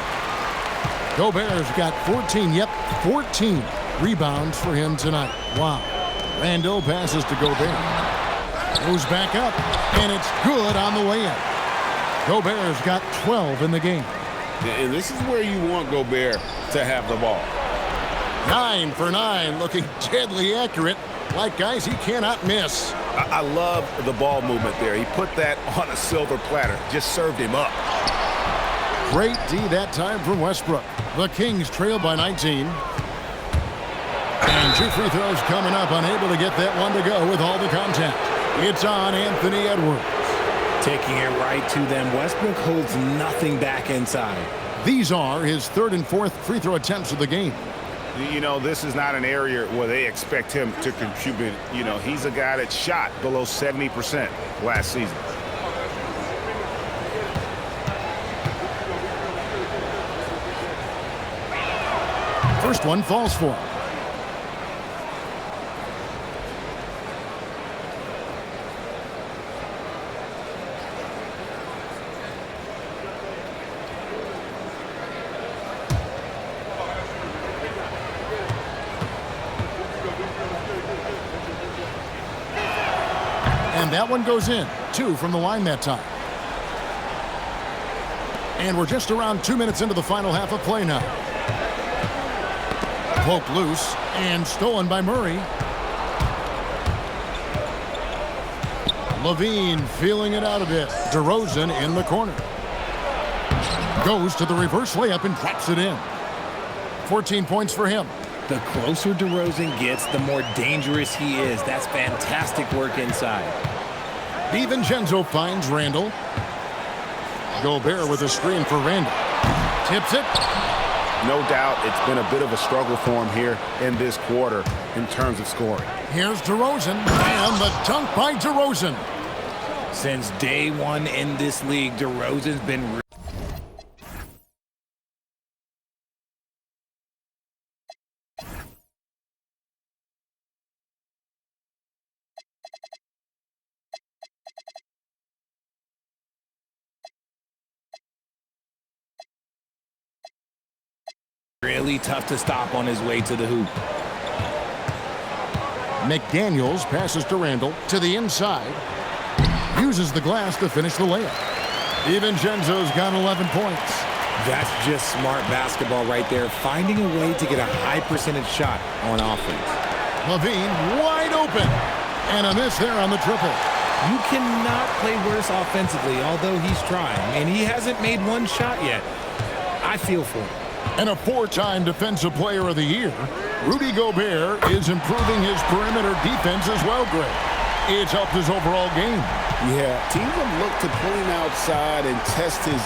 Gobert's got 14 rebounds for him tonight. Wow. Randall passes to Gobert. Goes back up, and it's good on the way in. Gobert's got 12 in the game. And this is where you want Gobert to have the ball. 9 for 9, looking deadly accurate, like guys he cannot miss. I love the ball movement there. He put that on a silver platter, just served him up. Great D that time from Westbrook. The Kings trail by 19. And 2 free throws coming up, unable to get that one to go with all the contact. It's on Anthony Edwards. Taking it right to them. Westbrook holds nothing back inside. These are his 3rd and 4th free throw attempts of the game. You know, this is not an area where they expect him to contribute. You know, he's a guy that shot below 70% last season. First one falls for him. And that one goes in. 2 from the line that time. And we're just around 2 minutes into the final half of play now. Poked loose and stolen by Murray. Levine feeling it out a bit. DeRozan in the corner. Goes to the reverse layup and drops it in. 14 points for him. The closer DeRozan gets, the more dangerous he is. That's fantastic work inside. DiVincenzo finds Randall. Gobert with a screen for Randall. Tips it. No doubt it's been a bit of a struggle for him here in this quarter in terms of scoring. Here's DeRozan, and the dunk by DeRozan. Since day one in this league, DeRozan's been really tough to stop on his way to the hoop. McDaniels passes to Randall to the inside. Uses the glass to finish the layup. DiVincenzo's got 11 points. That's just smart basketball right there, finding a way to get a high percentage shot on offense. Levine wide open. And a miss there on the triple. You cannot play worse offensively, although he's trying, and he hasn't made one shot yet. I feel for him. And a 4-time Defensive Player of the Year, Rudy Gobert is improving his perimeter defense as well, Greg. It's helped his overall game. Yeah, teams have looked to pull him outside and test his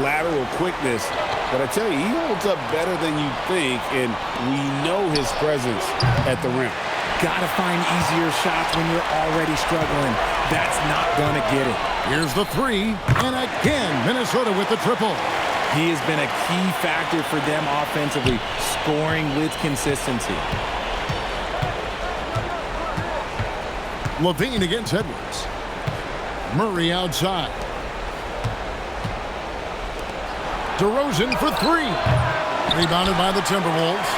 lateral quickness. But I tell you, he holds up better than you think, and we know his presence at the rim. Gotta find easier shots when you're already struggling. That's not gonna get it. Here's the 3, and again, Minnesota with the triple. He has been a key factor for them offensively, scoring with consistency. Levine against Edwards. Murray outside. DeRozan for 3. Rebounded by the Timberwolves.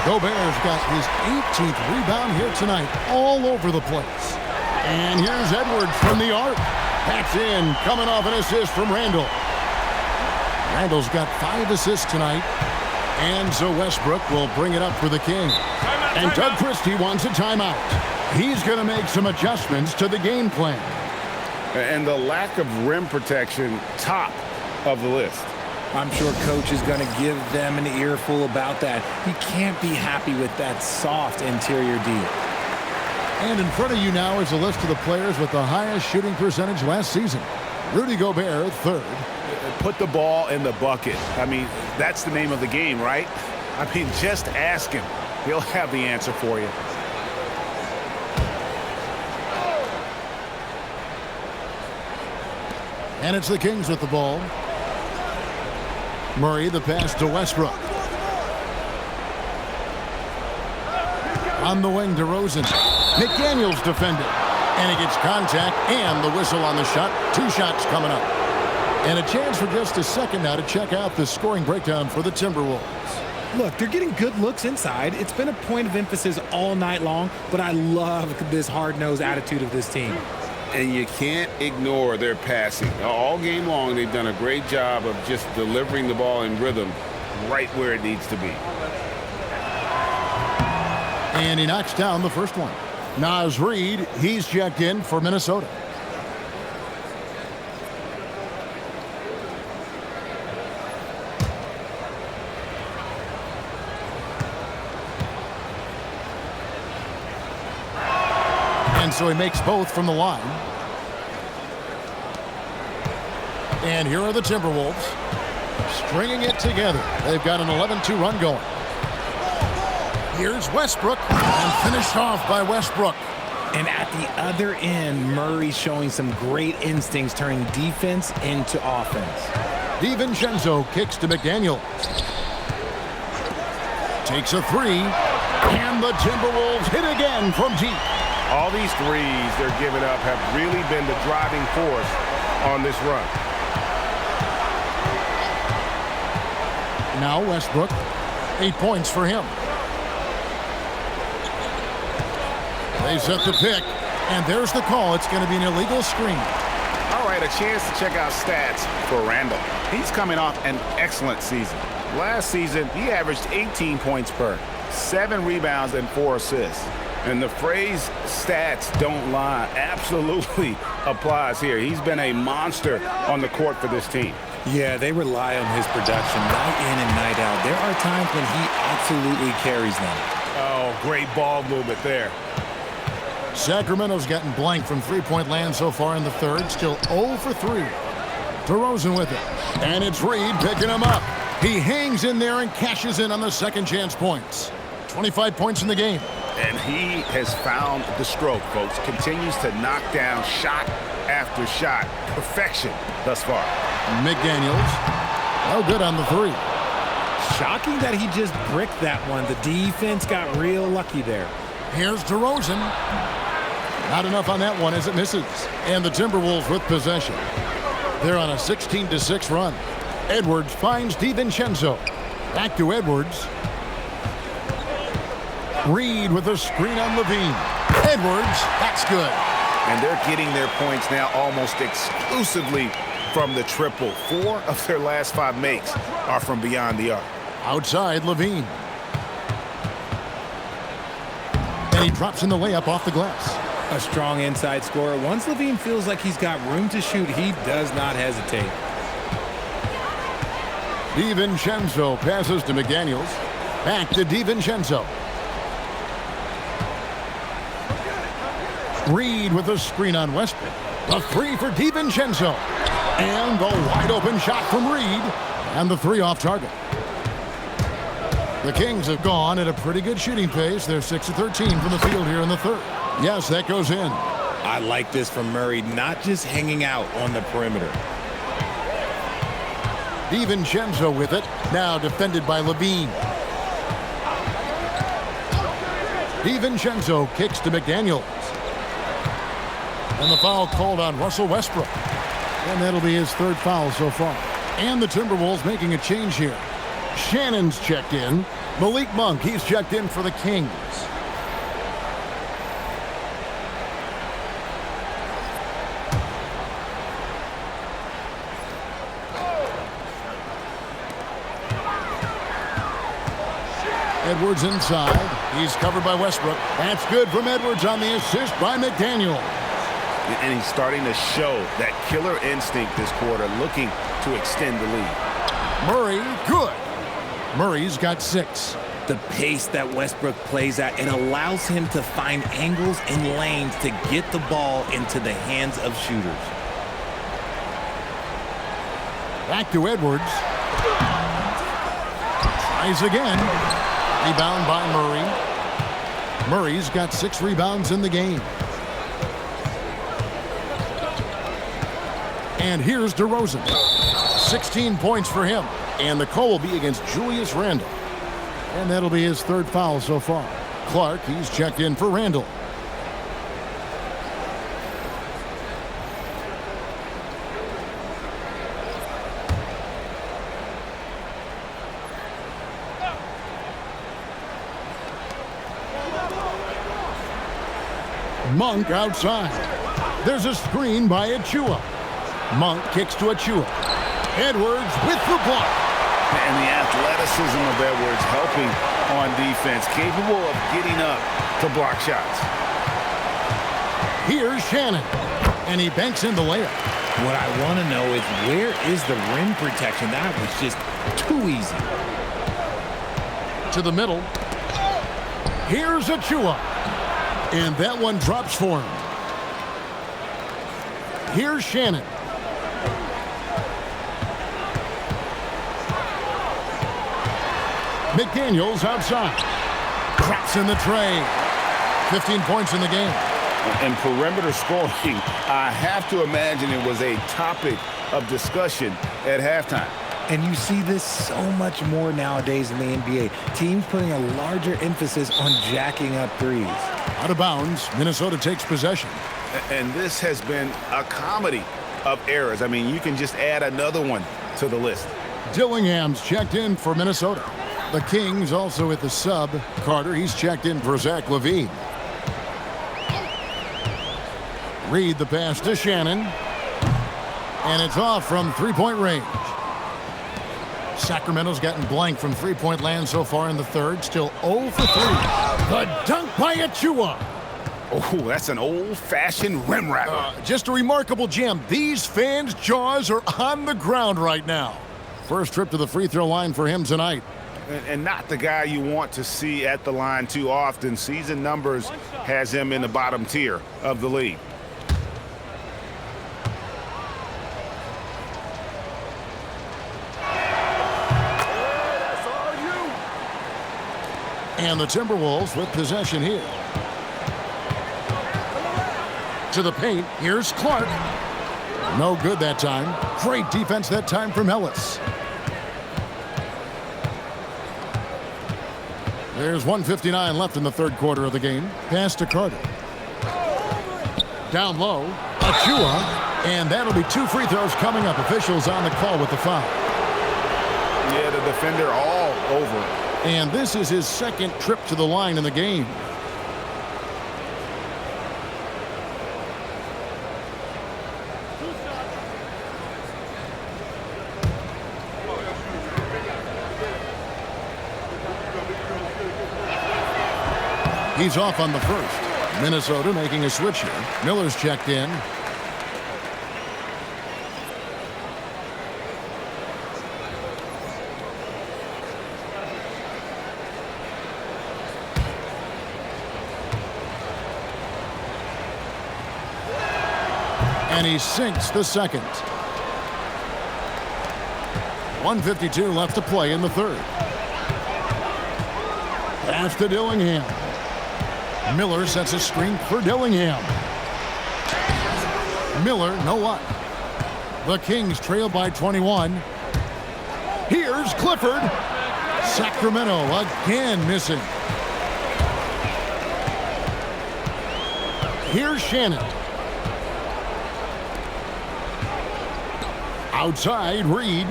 Gobert's got his 18th rebound here tonight, all over the place. And here's Edwards from the arc. That's in, coming off an assist from Randall. Randall's got 5 assists tonight. And so Westbrook will bring it up for the King. And Doug Christie wants a timeout. He's going to make some adjustments to the game plan. And the lack of rim protection, top of the list. I'm sure Coach is going to give them an earful about that. He can't be happy with that soft interior D. And in front of you now is a list of the players with the highest shooting percentage last season. Rudy Gobert, 3rd. Put the ball in the bucket. I mean, that's the name of the game, right? I mean, just ask him. He'll have the answer for you. And it's the Kings with the ball. Murray, the pass to Westbrook. On the wing, DeRozan. McDaniels defended. And he gets contact and the whistle on the shot. 2 shots coming up. And a chance for just a second now to check out the scoring breakdown for the Timberwolves. Look, they're getting good looks inside. It's been a point of emphasis all night long, but I love this hard-nosed attitude of this team. And you can't ignore their passing. All game long, they've done a great job of just delivering the ball in rhythm right where it needs to be. And he knocks down the first one. Naz Reid, he's checked in for Minnesota. And so he makes both from the line. And here are the Timberwolves stringing it together. They've got an 11-2 run going. Here's Westbrook, and finished off by Westbrook. And at the other end, Murray's showing some great instincts, turning defense into offense. DiVincenzo kicks to McDaniels. Takes a 3, and the Timberwolves hit again from deep. All these threes they're giving up have really been the driving force on this run. Now Westbrook, 8 points for him. They set the pick. And there's the call. It's going to be an illegal screen. All right, a chance to check out stats for Randall. He's coming off an excellent season. Last season, he averaged 18 points per, 7 rebounds, and 4 assists. And the phrase stats don't lie absolutely applies here. He's been a monster on the court for this team. Yeah, they rely on his production night in and night out. There are times when he absolutely carries them. Oh, great ball movement there. Sacramento's gotten blank from three-point land so far in the third. Still 0 for 3. DeRozan with it. And it's Reed picking him up. He hangs in there and cashes in on the second chance points. 25 points in the game. And he has found the stroke, folks. Continues to knock down shot after shot. Perfection thus far. McDaniels. No good on the 3. Shocking that he just bricked that one. The defense got real lucky there. Here's DeRozan. Not enough on that one as it misses. And the Timberwolves with possession. They're on a 16-6 run. Edwards finds DiVincenzo. Back to Edwards. Reed with a screen on Levine. Edwards, that's good. And they're getting their points now almost exclusively from the triple. 4 of their last 5 makes are from beyond the arc. Outside, Levine. And he drops in the layup off the glass. A strong inside scorer. Once Levine feels like he's got room to shoot, he does not hesitate. DiVincenzo passes to McDaniels. Back to DiVincenzo. Reed with a screen on Westbrook. A 3 for DiVincenzo. And the wide open shot from Reed. And the 3 off target. The Kings have gone at a pretty good shooting pace. They're 6 of 13 from the field here in the third. Yes, that goes in. I like this from Murray, not just hanging out on the perimeter. DiVincenzo with it. Now defended by Levine. DiVincenzo kicks to McDaniels. And the foul called on Russell Westbrook. And that'll be his 3rd foul so far. And the Timberwolves making a change here. Shannon's checked in. Malik Monk, he's checked in for the Kings. Edwards inside. He's covered by Westbrook. That's good from Edwards on the assist by McDaniel. And he's starting to show that killer instinct this quarter, looking to extend the lead. Murray, good. Murray's got 6. The pace that Westbrook plays at, it allows him to find angles and lanes to get the ball into the hands of shooters. Back to Edwards. Tries again. Rebound by Murray. Murray's got 6 rebounds in the game. And here's DeRozan. 16 points for him. And the call will be against Julius Randle. And that'll be his 3rd foul so far. Clark, he's checked in for Randle. Monk outside. There's a screen by Achua. Monk kicks to Achua. Edwards with the block. And the athleticism of Edwards helping on defense, capable of getting up to block shots. Here's Shannon. And he banks in the layup. What I want to know is, where is the rim protection? That was just too easy. To the middle. Here's Achua. And that one drops for him. Here's Shannon. McDaniels outside. Drops in the tray. 15 points in the game. And perimeter scoring, I have to imagine it was a topic of discussion at halftime. And you see this so much more nowadays in the NBA. Teams putting a larger emphasis on jacking up threes. Out of bounds, Minnesota takes possession. And this has been a comedy of errors. I mean, you can just add another one to the list. Dillingham's checked in for Minnesota. The Kings also at the sub. Carter, he's checked in for Zach LaVine. Reed the pass to Shannon. And it's off from three-point range. Sacramento's gotten blank from three-point land so far in the third. Still 0 for 3. The dunk by Achua. Oh, that's an old-fashioned rim wrapper. Just a remarkable jam. These fans' jaws are on the ground right now. First trip to the free throw line for him tonight. And not the guy you want to see at the line too often. Season numbers has him in the bottom tier of the league. And the Timberwolves with possession here. To the paint, here's Clark. No good that time. Great defense that time from Ellis. There's 1:59 left in the third quarter of the game. Pass to Carter. Down low, Achua. And that'll be 2 free throws coming up. Officials on the call with the foul. Yeah, the defender all over it. And this is his second trip to the line in the game. He's off on the first. Minnesota making a switch here. Miller's checked in. And he sinks the second. 1:52 left to play in the third. Pass to Dillingham. Miller sets a screen for Dillingham. Miller, no luck. The Kings trail by 21. Here's Clifford. Sacramento again missing. Here's Shannon. Outside, Reed.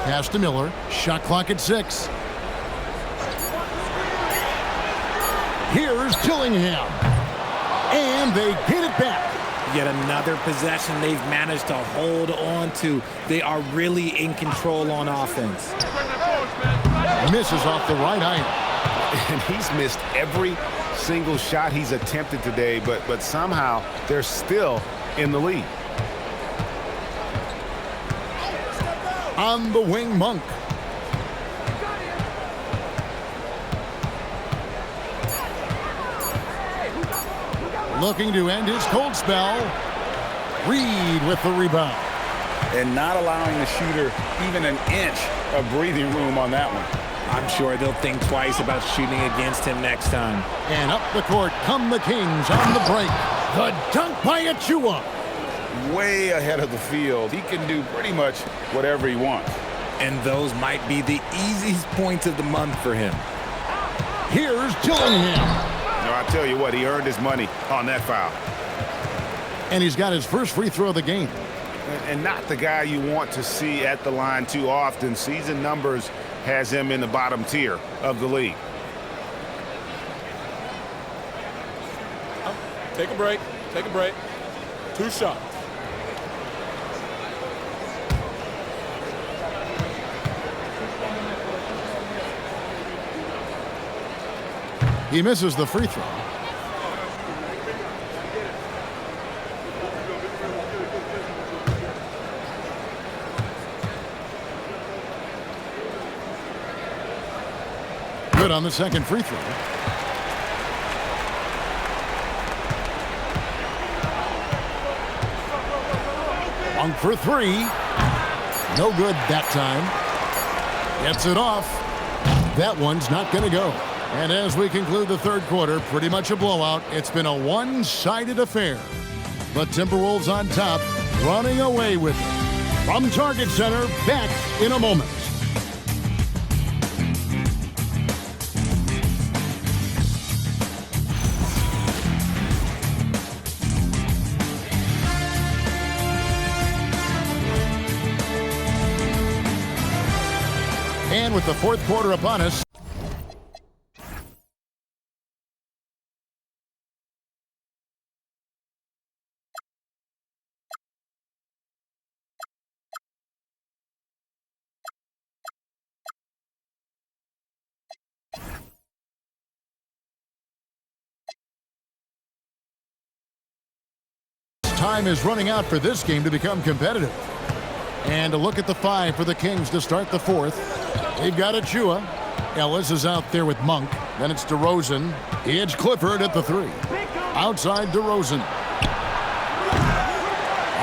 Pass to Miller. Shot clock at 6. Here's Dillingham. And they get it back. Yet another possession they've managed to hold on to. They are really in control on offense. Misses off the right iron. And he's missed every single shot he's attempted today, but somehow they're still in the lead. On the wing, Monk. Looking to end his cold spell. Reed with the rebound. And not allowing the shooter even an inch of breathing room on that one. I'm sure they'll think twice about shooting against him next time. And up the court come the Kings on the break. The dunk by Achua. Way ahead of the field. He can do pretty much whatever he wants. And those might be the easiest points of the month for him. Here's Dillingham. No, I tell you what, he earned his money on that foul. And he's got his first free throw of the game. And not the guy you want to see at the line too often. Season numbers has him in the bottom tier of the league. Take a break. Take a break. 2 shots. He misses the free throw. Good on the second free throw. One for 3. No good that time. Gets it off. That one's not going to go. And as we conclude the third quarter, pretty much a blowout. It's been a one-sided affair. The Timberwolves on top, running away with it. From Target Center, back in a moment. And with the fourth quarter upon us, Time is running out for this game to become competitive. And a look at the 5 for the Kings to start the 4th. They've got Achua. Ellis is out there with Monk. Then it's DeRozan. It's Clifford at the 3. Outside DeRozan.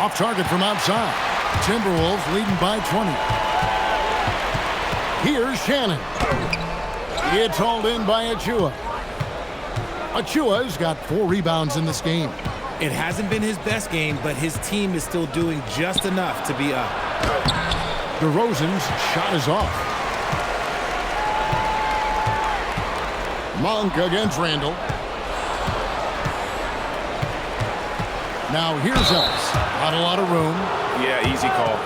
Off target from outside. Timberwolves leading by 20. Here's Shannon. It's hauled in by Achua. Achua's got 4 rebounds in this game. It hasn't been his best game, but his team is still doing just enough to be up. DeRozan's shot is off. Monk against Randall. Now here's Ellis. Not a lot of room. Yeah, easy call.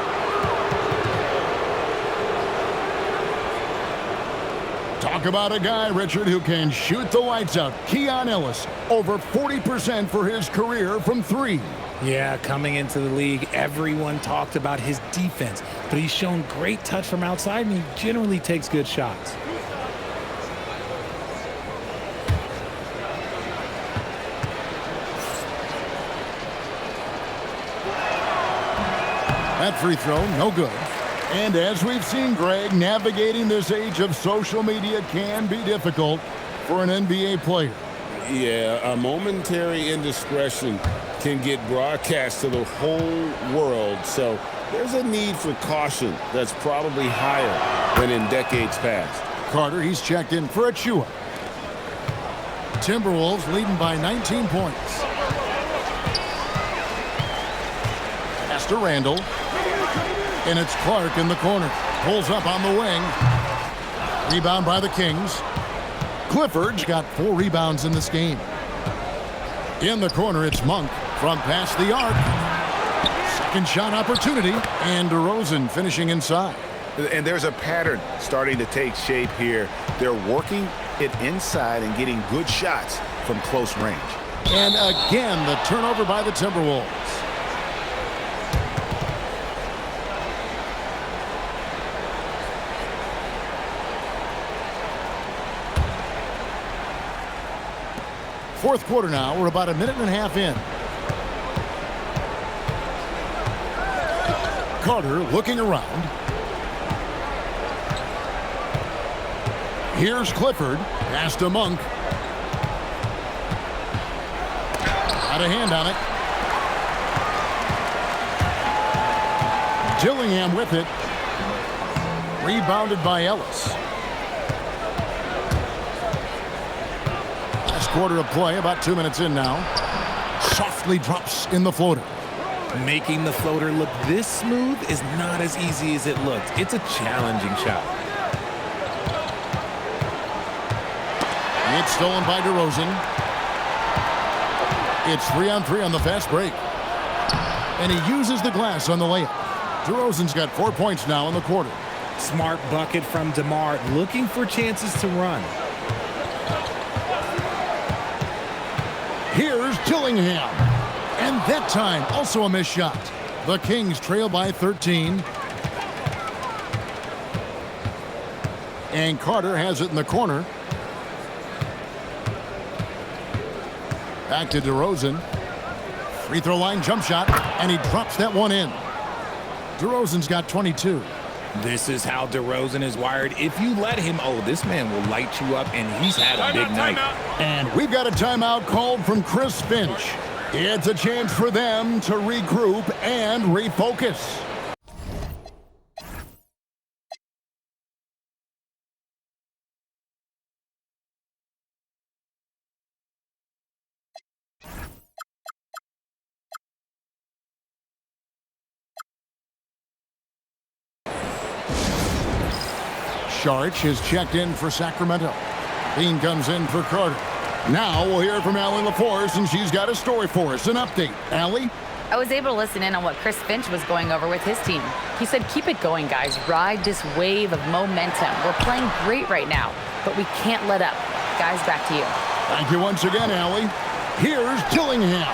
Talk about a guy, Richard, who can shoot the lights out. Keon Ellis, over 40% for his career from 3. Yeah, coming into the league, everyone talked about his defense, but he's shown great touch from outside, and he generally takes good shots. That free throw, no good. And as we've seen, Greg, navigating this age of social media can be difficult for an NBA player. Yeah, a momentary indiscretion can get broadcast to the whole world. So there's a need for caution that's probably higher than in decades past. Carter, he's checked in for Achua. Timberwolves leading by 19 points. Pass to Randall. And it's Clark in the corner. Pulls up on the wing. Rebound by the Kings. Clifford's got 4 rebounds in this game. In the corner, it's Monk from past the arc. Second shot opportunity. And DeRozan finishing inside. And there's a pattern starting to take shape here. They're working it inside and getting good shots from close range. And again, the turnover by the Timberwolves. Fourth quarter now. We're about a minute and a half in. Carter looking around. Here's Clifford. Pass to Monk. Got a hand on it. Dillingham with it. Rebounded by Ellis. Quarter of play, about 2 minutes in now. Softly drops in the floater. Making the floater look this smooth is not as easy as it looks. It's a challenging shot. It's stolen by DeRozan. It's 3-on-3 on the fast break. And he uses the glass on the layup. DeRozan's got 4 points now in the quarter. Smart bucket from DeMar, looking for chances to run. Here's Dillingham. And that time, also a missed shot. The Kings trail by 13. And Carter has it in the corner. Back to DeRozan. Free throw line jump shot. And he drops that one in. DeRozan's got 22. This is how DeRozan is wired. If you let him, this man will light you up, and he's had a big night. And we've got a timeout called from Chris Finch. It's a chance for them to regroup and refocus. Sharch is checked in for Sacramento. Bean comes in for Carter. Now we'll hear from Allie LaForce, and she's got a story for us, an update. Allie? I was able to listen in on what Chris Finch was going over with his team. He said, keep it going, guys. Ride this wave of momentum. We're playing great right now, but we can't let up. Guys, back to you. Thank you once again, Allie. Here's Dillingham.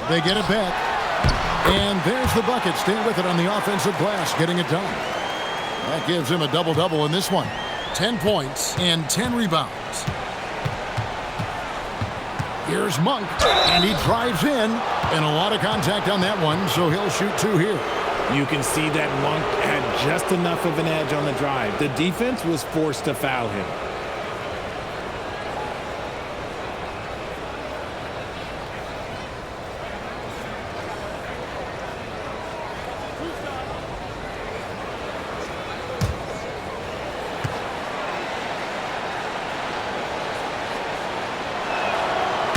They get it back. And there's the bucket. Stay with it on the offensive glass, getting it done. That gives him a double-double in this one. 10 points and 10 rebounds. Here's Monk, and he drives in. And a lot of contact on that one, so he'll shoot 2 here. You can see that Monk had just enough of an edge on the drive. The defense was forced to foul him.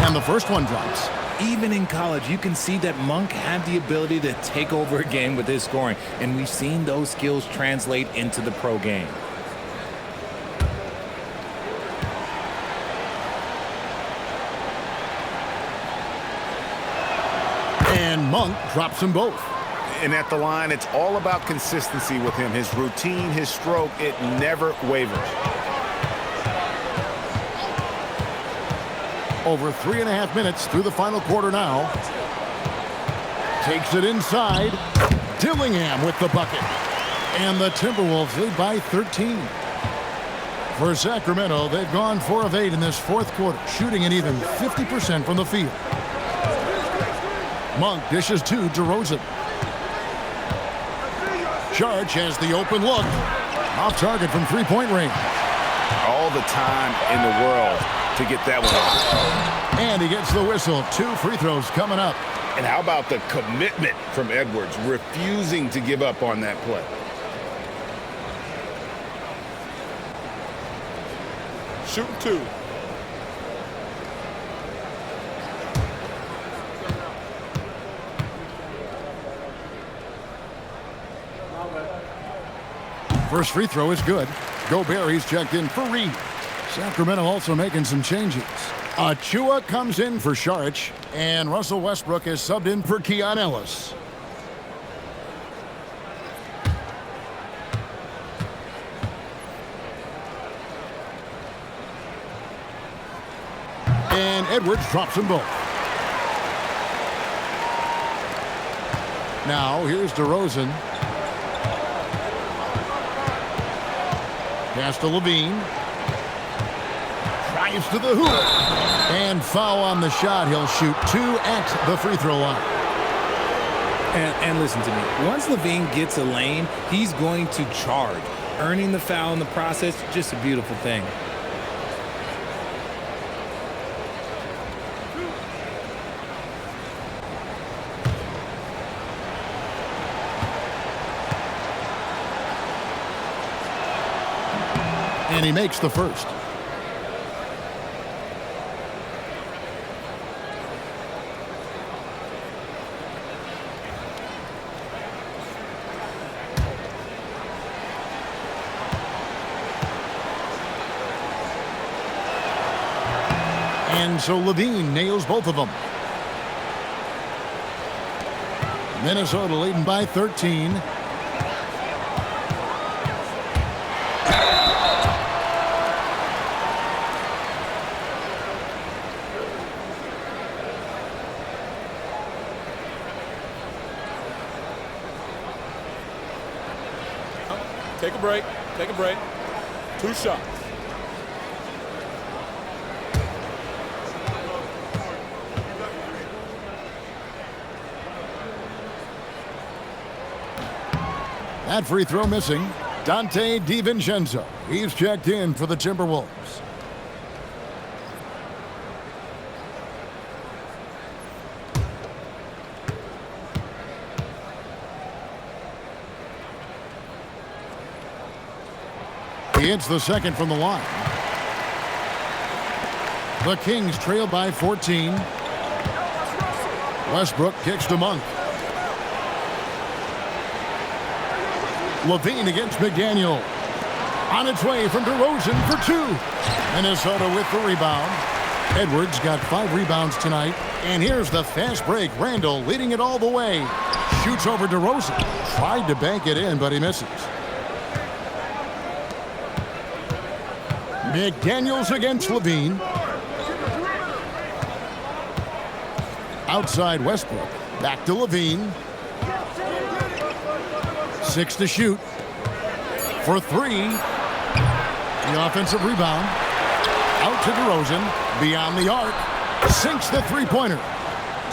And the first one drops. Even in college, you can see that Monk had the ability to take over a game with his scoring, and we've seen those skills translate into the pro game. And Monk drops them both. And at the line, it's all about consistency with him. His routine, his stroke, it never wavers. Over 3.5 minutes through the final quarter now. Takes it inside. Dillingham with the bucket. And the Timberwolves lead by 13. For Sacramento, they've gone 4 of 8 in this fourth quarter, shooting an even 50% from the field. Monk dishes to DeRozan. Sharge has the open look. Off target from three-point range. All the time in the world to get that one off. And he gets the whistle. 2 free throws coming up. And how about the commitment from Edwards, refusing to give up on that play? Shooting 2. First free throw is good. Gobert, he's checked in for Reed. Sacramento also making some changes. Achua comes in for Saric, and Russell Westbrook is subbed in for Keon Ellis. And Edwards drops them both. Now here's DeRozan. Pass to Levine. Drives to the hoop. And foul on the shot. He'll shoot 2 at the free throw line. And listen to me. Once Levine gets a lane, he's going to charge. Earning the foul in the process, just a beautiful thing. And he makes the first. And so Levine nails both of them. Minnesota leading by 13. Take a break. Take a break. 2 shots. That free throw missing. Dante DiVincenzo. He's checked in for the Timberwolves. He hits the second from the line. The Kings trail by 14. Westbrook kicks to Monk. Levine against McDaniel. On its way from DeRozan for 2. Minnesota with the rebound. Edwards got 5 rebounds tonight. And here's the fast break. Randall leading it all the way. Shoots over DeRozan. Tried to bank it in, but he misses. McDaniels against Levine. Outside Westbrook. Back to Levine. 6 to shoot. For 3. The offensive rebound. Out to DeRozan. Beyond the arc. Sinks the three-pointer.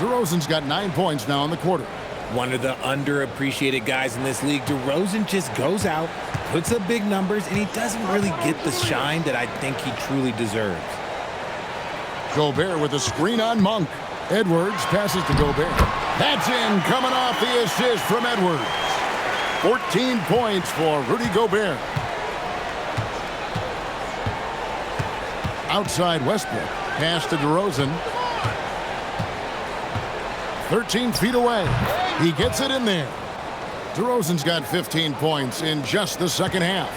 DeRozan's got 9 points now in the quarter. One of the underappreciated guys in this league. DeRozan just goes out, puts up big numbers, and he doesn't really get the shine that I think he truly deserves. Gobert with a screen on Monk. Edwards passes to Gobert. That's in, coming off the assist from Edwards. 14 points for Rudy Gobert. Outside Westbrook. Pass to DeRozan. 13 feet away. He gets it in there. DeRozan's got 15 points in just the second half.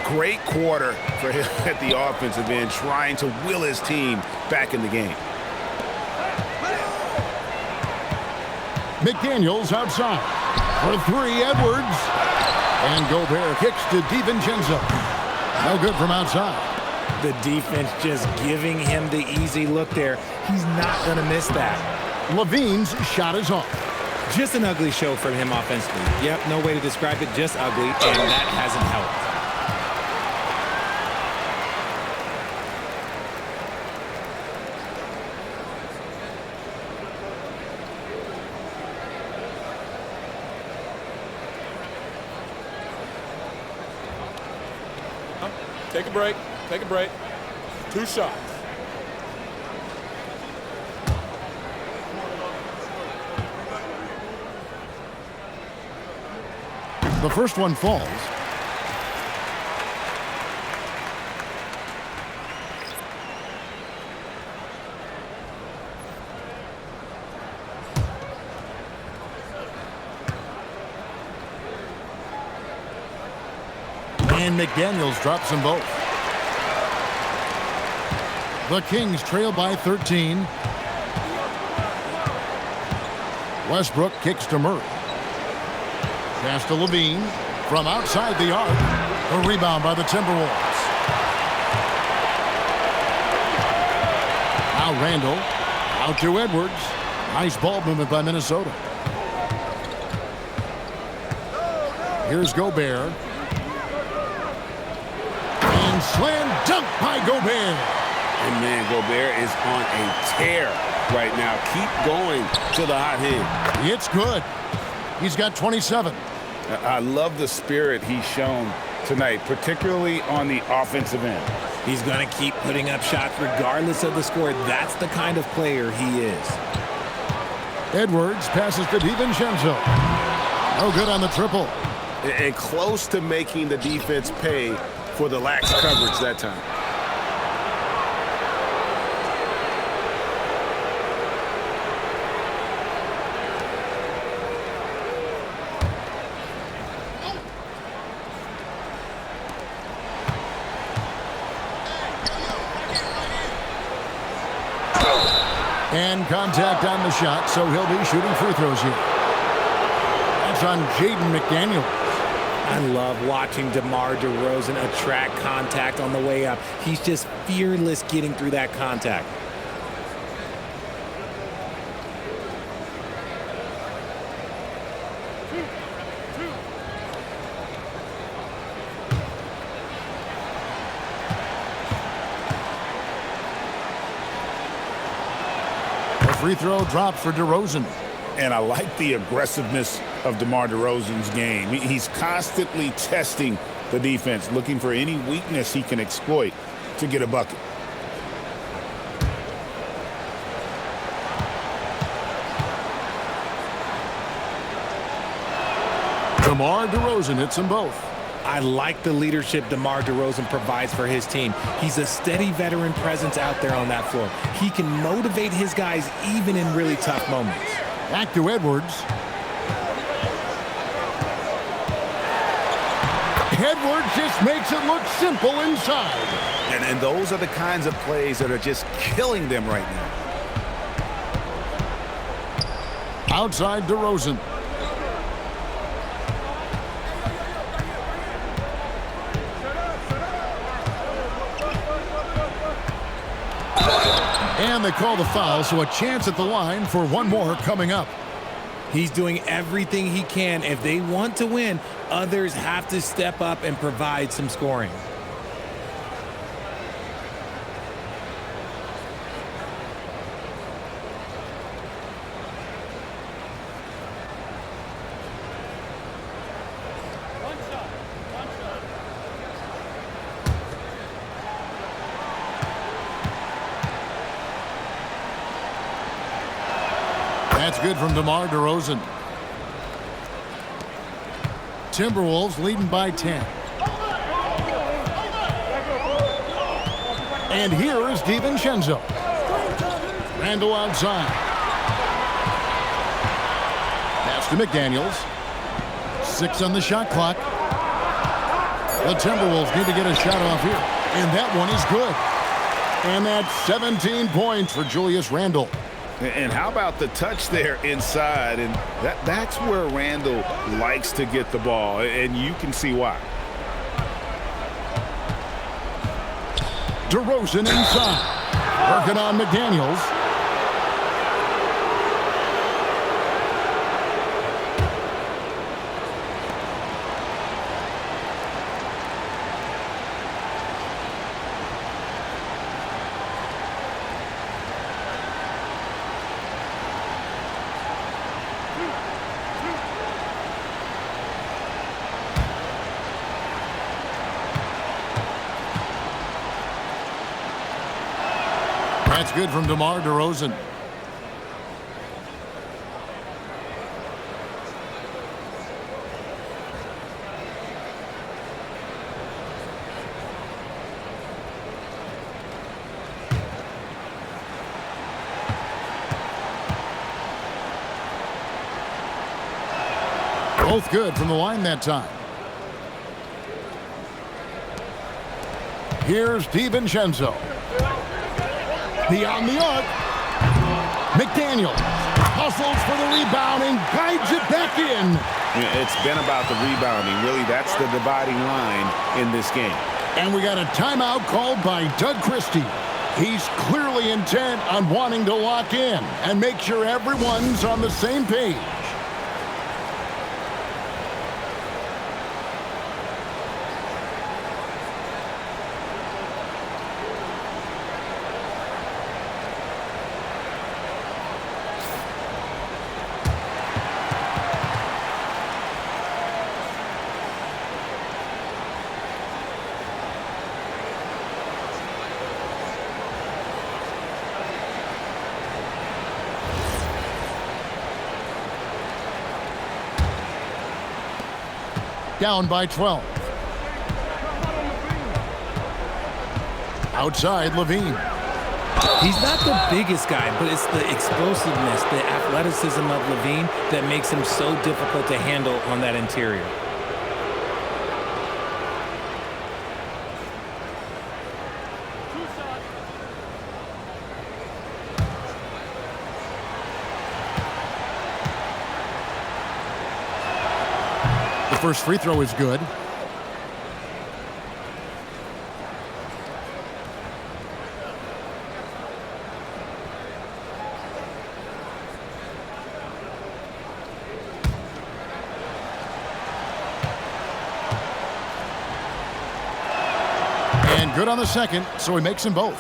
Great quarter for him at the offensive end, trying to will his team back in the game. McDaniels outside. For three, Edwards. And Gobert kicks to DiVincenzo. No good from outside. The defense just giving him the easy look there. He's not going to miss that. Levine's shot is off. Just an ugly show from him offensively. Yep, no way to describe it, just ugly, and that hasn't helped. Take a break. Take a break. 2 shots. The first one falls. And McDaniels drops them both. The Kings trail by 13. Westbrook kicks to Murray. Pass to Levine from outside the arc. A rebound by the Timberwolves. Now Randall. Out to Edwards. Nice ball movement by Minnesota. Here's Gobert. And slam dunk by Gobert. And man, Gobert is on a tear right now. Keep going to the hot hand. It's good. He's got 27. I love the spirit he's shown tonight, particularly on the offensive end. He's going to keep putting up shots regardless of the score. That's the kind of player he is. Edwards passes to DiVincenzo. No good on the triple. And close to making the defense pay for the lax coverage that time. And contact on the shot, so he'll be shooting free throws here. That's on Jaden McDaniels. I love watching DeMar DeRozan attract contact on the way up. He's just fearless getting through that contact. Free throw drops for DeRozan. And I like the aggressiveness of DeMar DeRozan's game. He's constantly testing the defense, looking for any weakness he can exploit to get a bucket. DeMar DeRozan hits them both. I like the leadership DeMar DeRozan provides for his team. He's a steady veteran presence out there on that floor. He can motivate his guys even in really tough moments. Back to Edwards. Edwards just makes it look simple inside. And those are the kinds of plays that are just killing them right now. Outside DeRozan. And they call the foul, so a chance at the line for one more coming up. He's doing everything he can. If they want to win, others have to step up and provide some scoring. That's good from DeMar DeRozan. Timberwolves leading by 10. And here is DiVincenzo. Randle outside. Pass to McDaniels. 6 on the shot clock. The Timberwolves need to get a shot off here. And that one is good. And that's 17 points for Julius Randle. And how about the touch there inside? And that's where Randle likes to get the ball, and you can see why. DeRozan inside. Working on McDaniels. That's good from DeMar DeRozan. Both good from the line that time. Here's DiVincenzo. Beyond the arc. McDaniel hustles for the rebound and guides it back in. It's been about the rebounding. Really, that's the dividing line in this game. And we got a timeout called by Doug Christie. He's clearly intent on wanting to lock in and make sure everyone's on the same page. Down by 12. Outside, Levine. He's not the biggest guy, but it's the explosiveness, the athleticism of Levine that makes him so difficult to handle on that interior. First free throw is good. And good on the second, so he makes them both.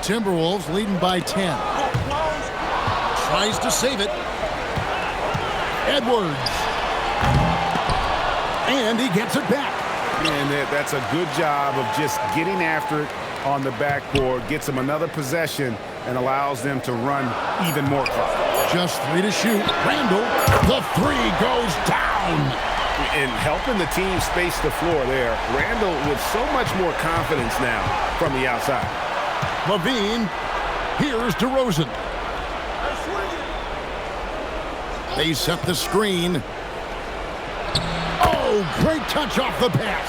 Timberwolves leading by 10. Tries to save it. Edwards. And he gets it back. And that's a good job of just getting after it on the backboard. Gets them another possession and allows them to run even more clock. Just 3 to shoot. Randle, the 3 goes down. And helping the team space the floor there. Randle with so much more confidence now from the outside. Levine. Here's DeRozan. They set the screen. Oh, great touch off the pass.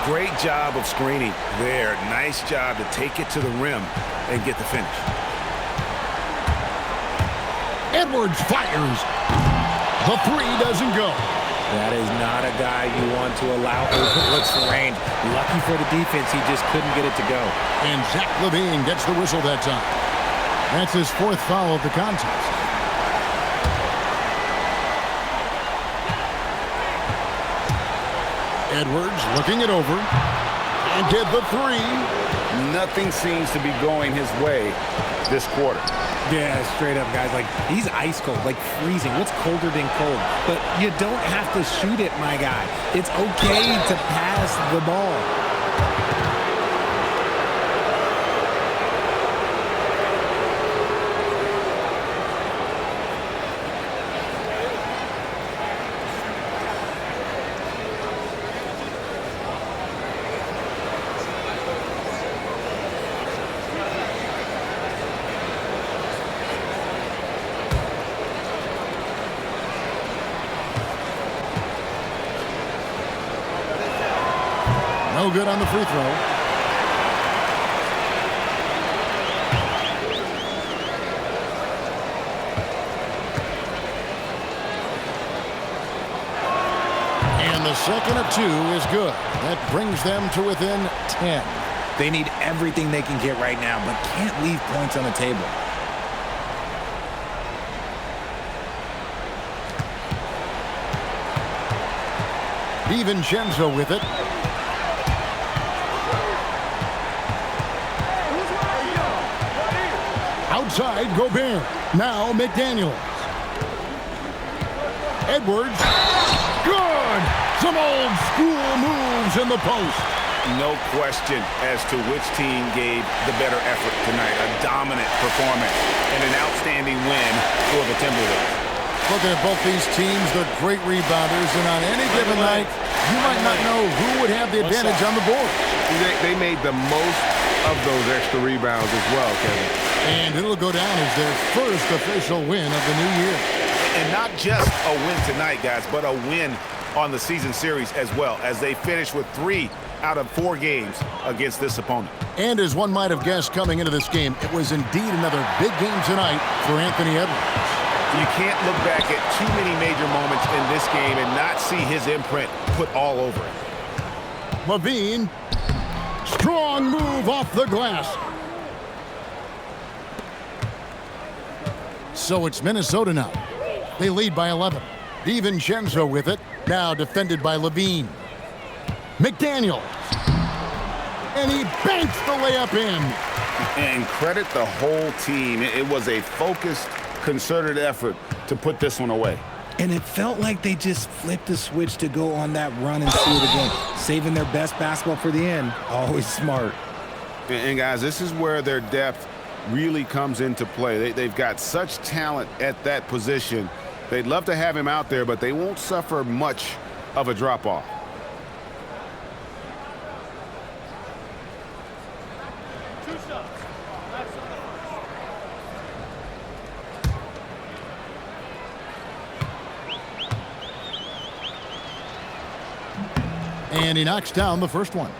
Great job of screening there. Nice job to take it to the rim and get the finish. Edwards fires. The 3 doesn't go. That is not a guy you want to allow open looks for range. Lucky for the defense, he just couldn't get it to go. And Zach LaVine gets the whistle that time. That's his 4th foul of the contest. Edwards looking it over and did the 3. Nothing seems to be going his way this quarter. Yeah, straight up, guys. Like, he's ice cold, like freezing. What's colder than cold? But you don't have to shoot it, my guy. It's okay to pass the ball. No good on the free throw. And the second of 2 is good. That brings them to within 10. They need everything they can get right now, but can't leave points on the table. DiVincenzo with it. Outside, Gobert. Now McDaniels. Edwards. Good! Some old school moves in the post. No question as to which team gave the better effort tonight. A dominant performance and an outstanding win for the Timberwolves. Looking at both these teams, they're great rebounders, and on any given night, you might not know who would have the advantage on the board. They made the most of those extra rebounds as well, Kevin. And it'll go down as their first official win of the new year. And not just a win tonight, guys, but a win on the season series as well, as they finish with 3 out of 4 games against this opponent. And as one might have guessed coming into this game, it was indeed another big game tonight for Anthony Edwards. You can't look back at too many major moments in this game and not see his imprint put all over it. Levine, strong move off the glass. So it's Minnesota now. They lead by 11. DiVincenzo with it. Now defended by Levine. McDaniels. And he banks the layup in. And credit the whole team. It was a focused, concerted effort to put this one away. And it felt like they just flipped the switch to go on that run and seal the game. Saving their best basketball for the end. Always smart. And guys, this is where their depth really comes into play. They've got such talent at that position. They'd love to have him out there, but they won't suffer much of a drop-off. And he knocks down the first one.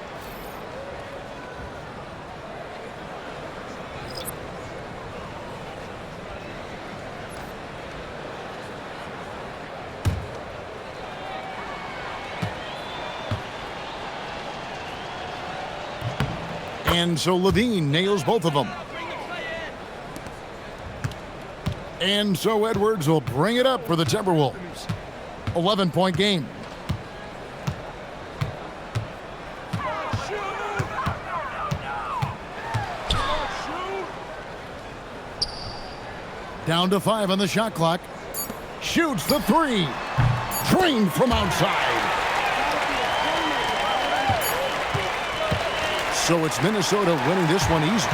And so Levine nails both of them. And so Edwards will bring it up for the Timberwolves. 11-point game. Down to 5 on the shot clock. Shoots the 3. Drained from outside. So it's Minnesota winning this one easy.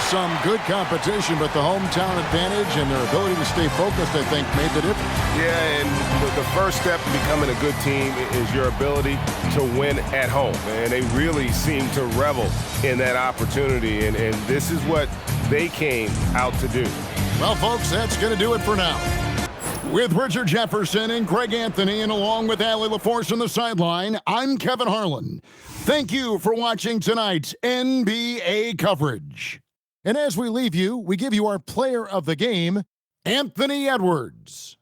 Some good competition, but the hometown advantage and their ability to stay focused, I think, made the difference. Yeah, and the first step to becoming a good team is your ability to win at home. And they really seem to revel in that opportunity, and this is what they came out to do. Well, folks, that's going to do it for now. With Richard Jefferson and Greg Anthony, and along with Allie LaForce on the sideline, I'm Kevin Harlan. Thank you for watching tonight's NBA coverage. And as we leave you, we give you our player of the game, Anthony Edwards.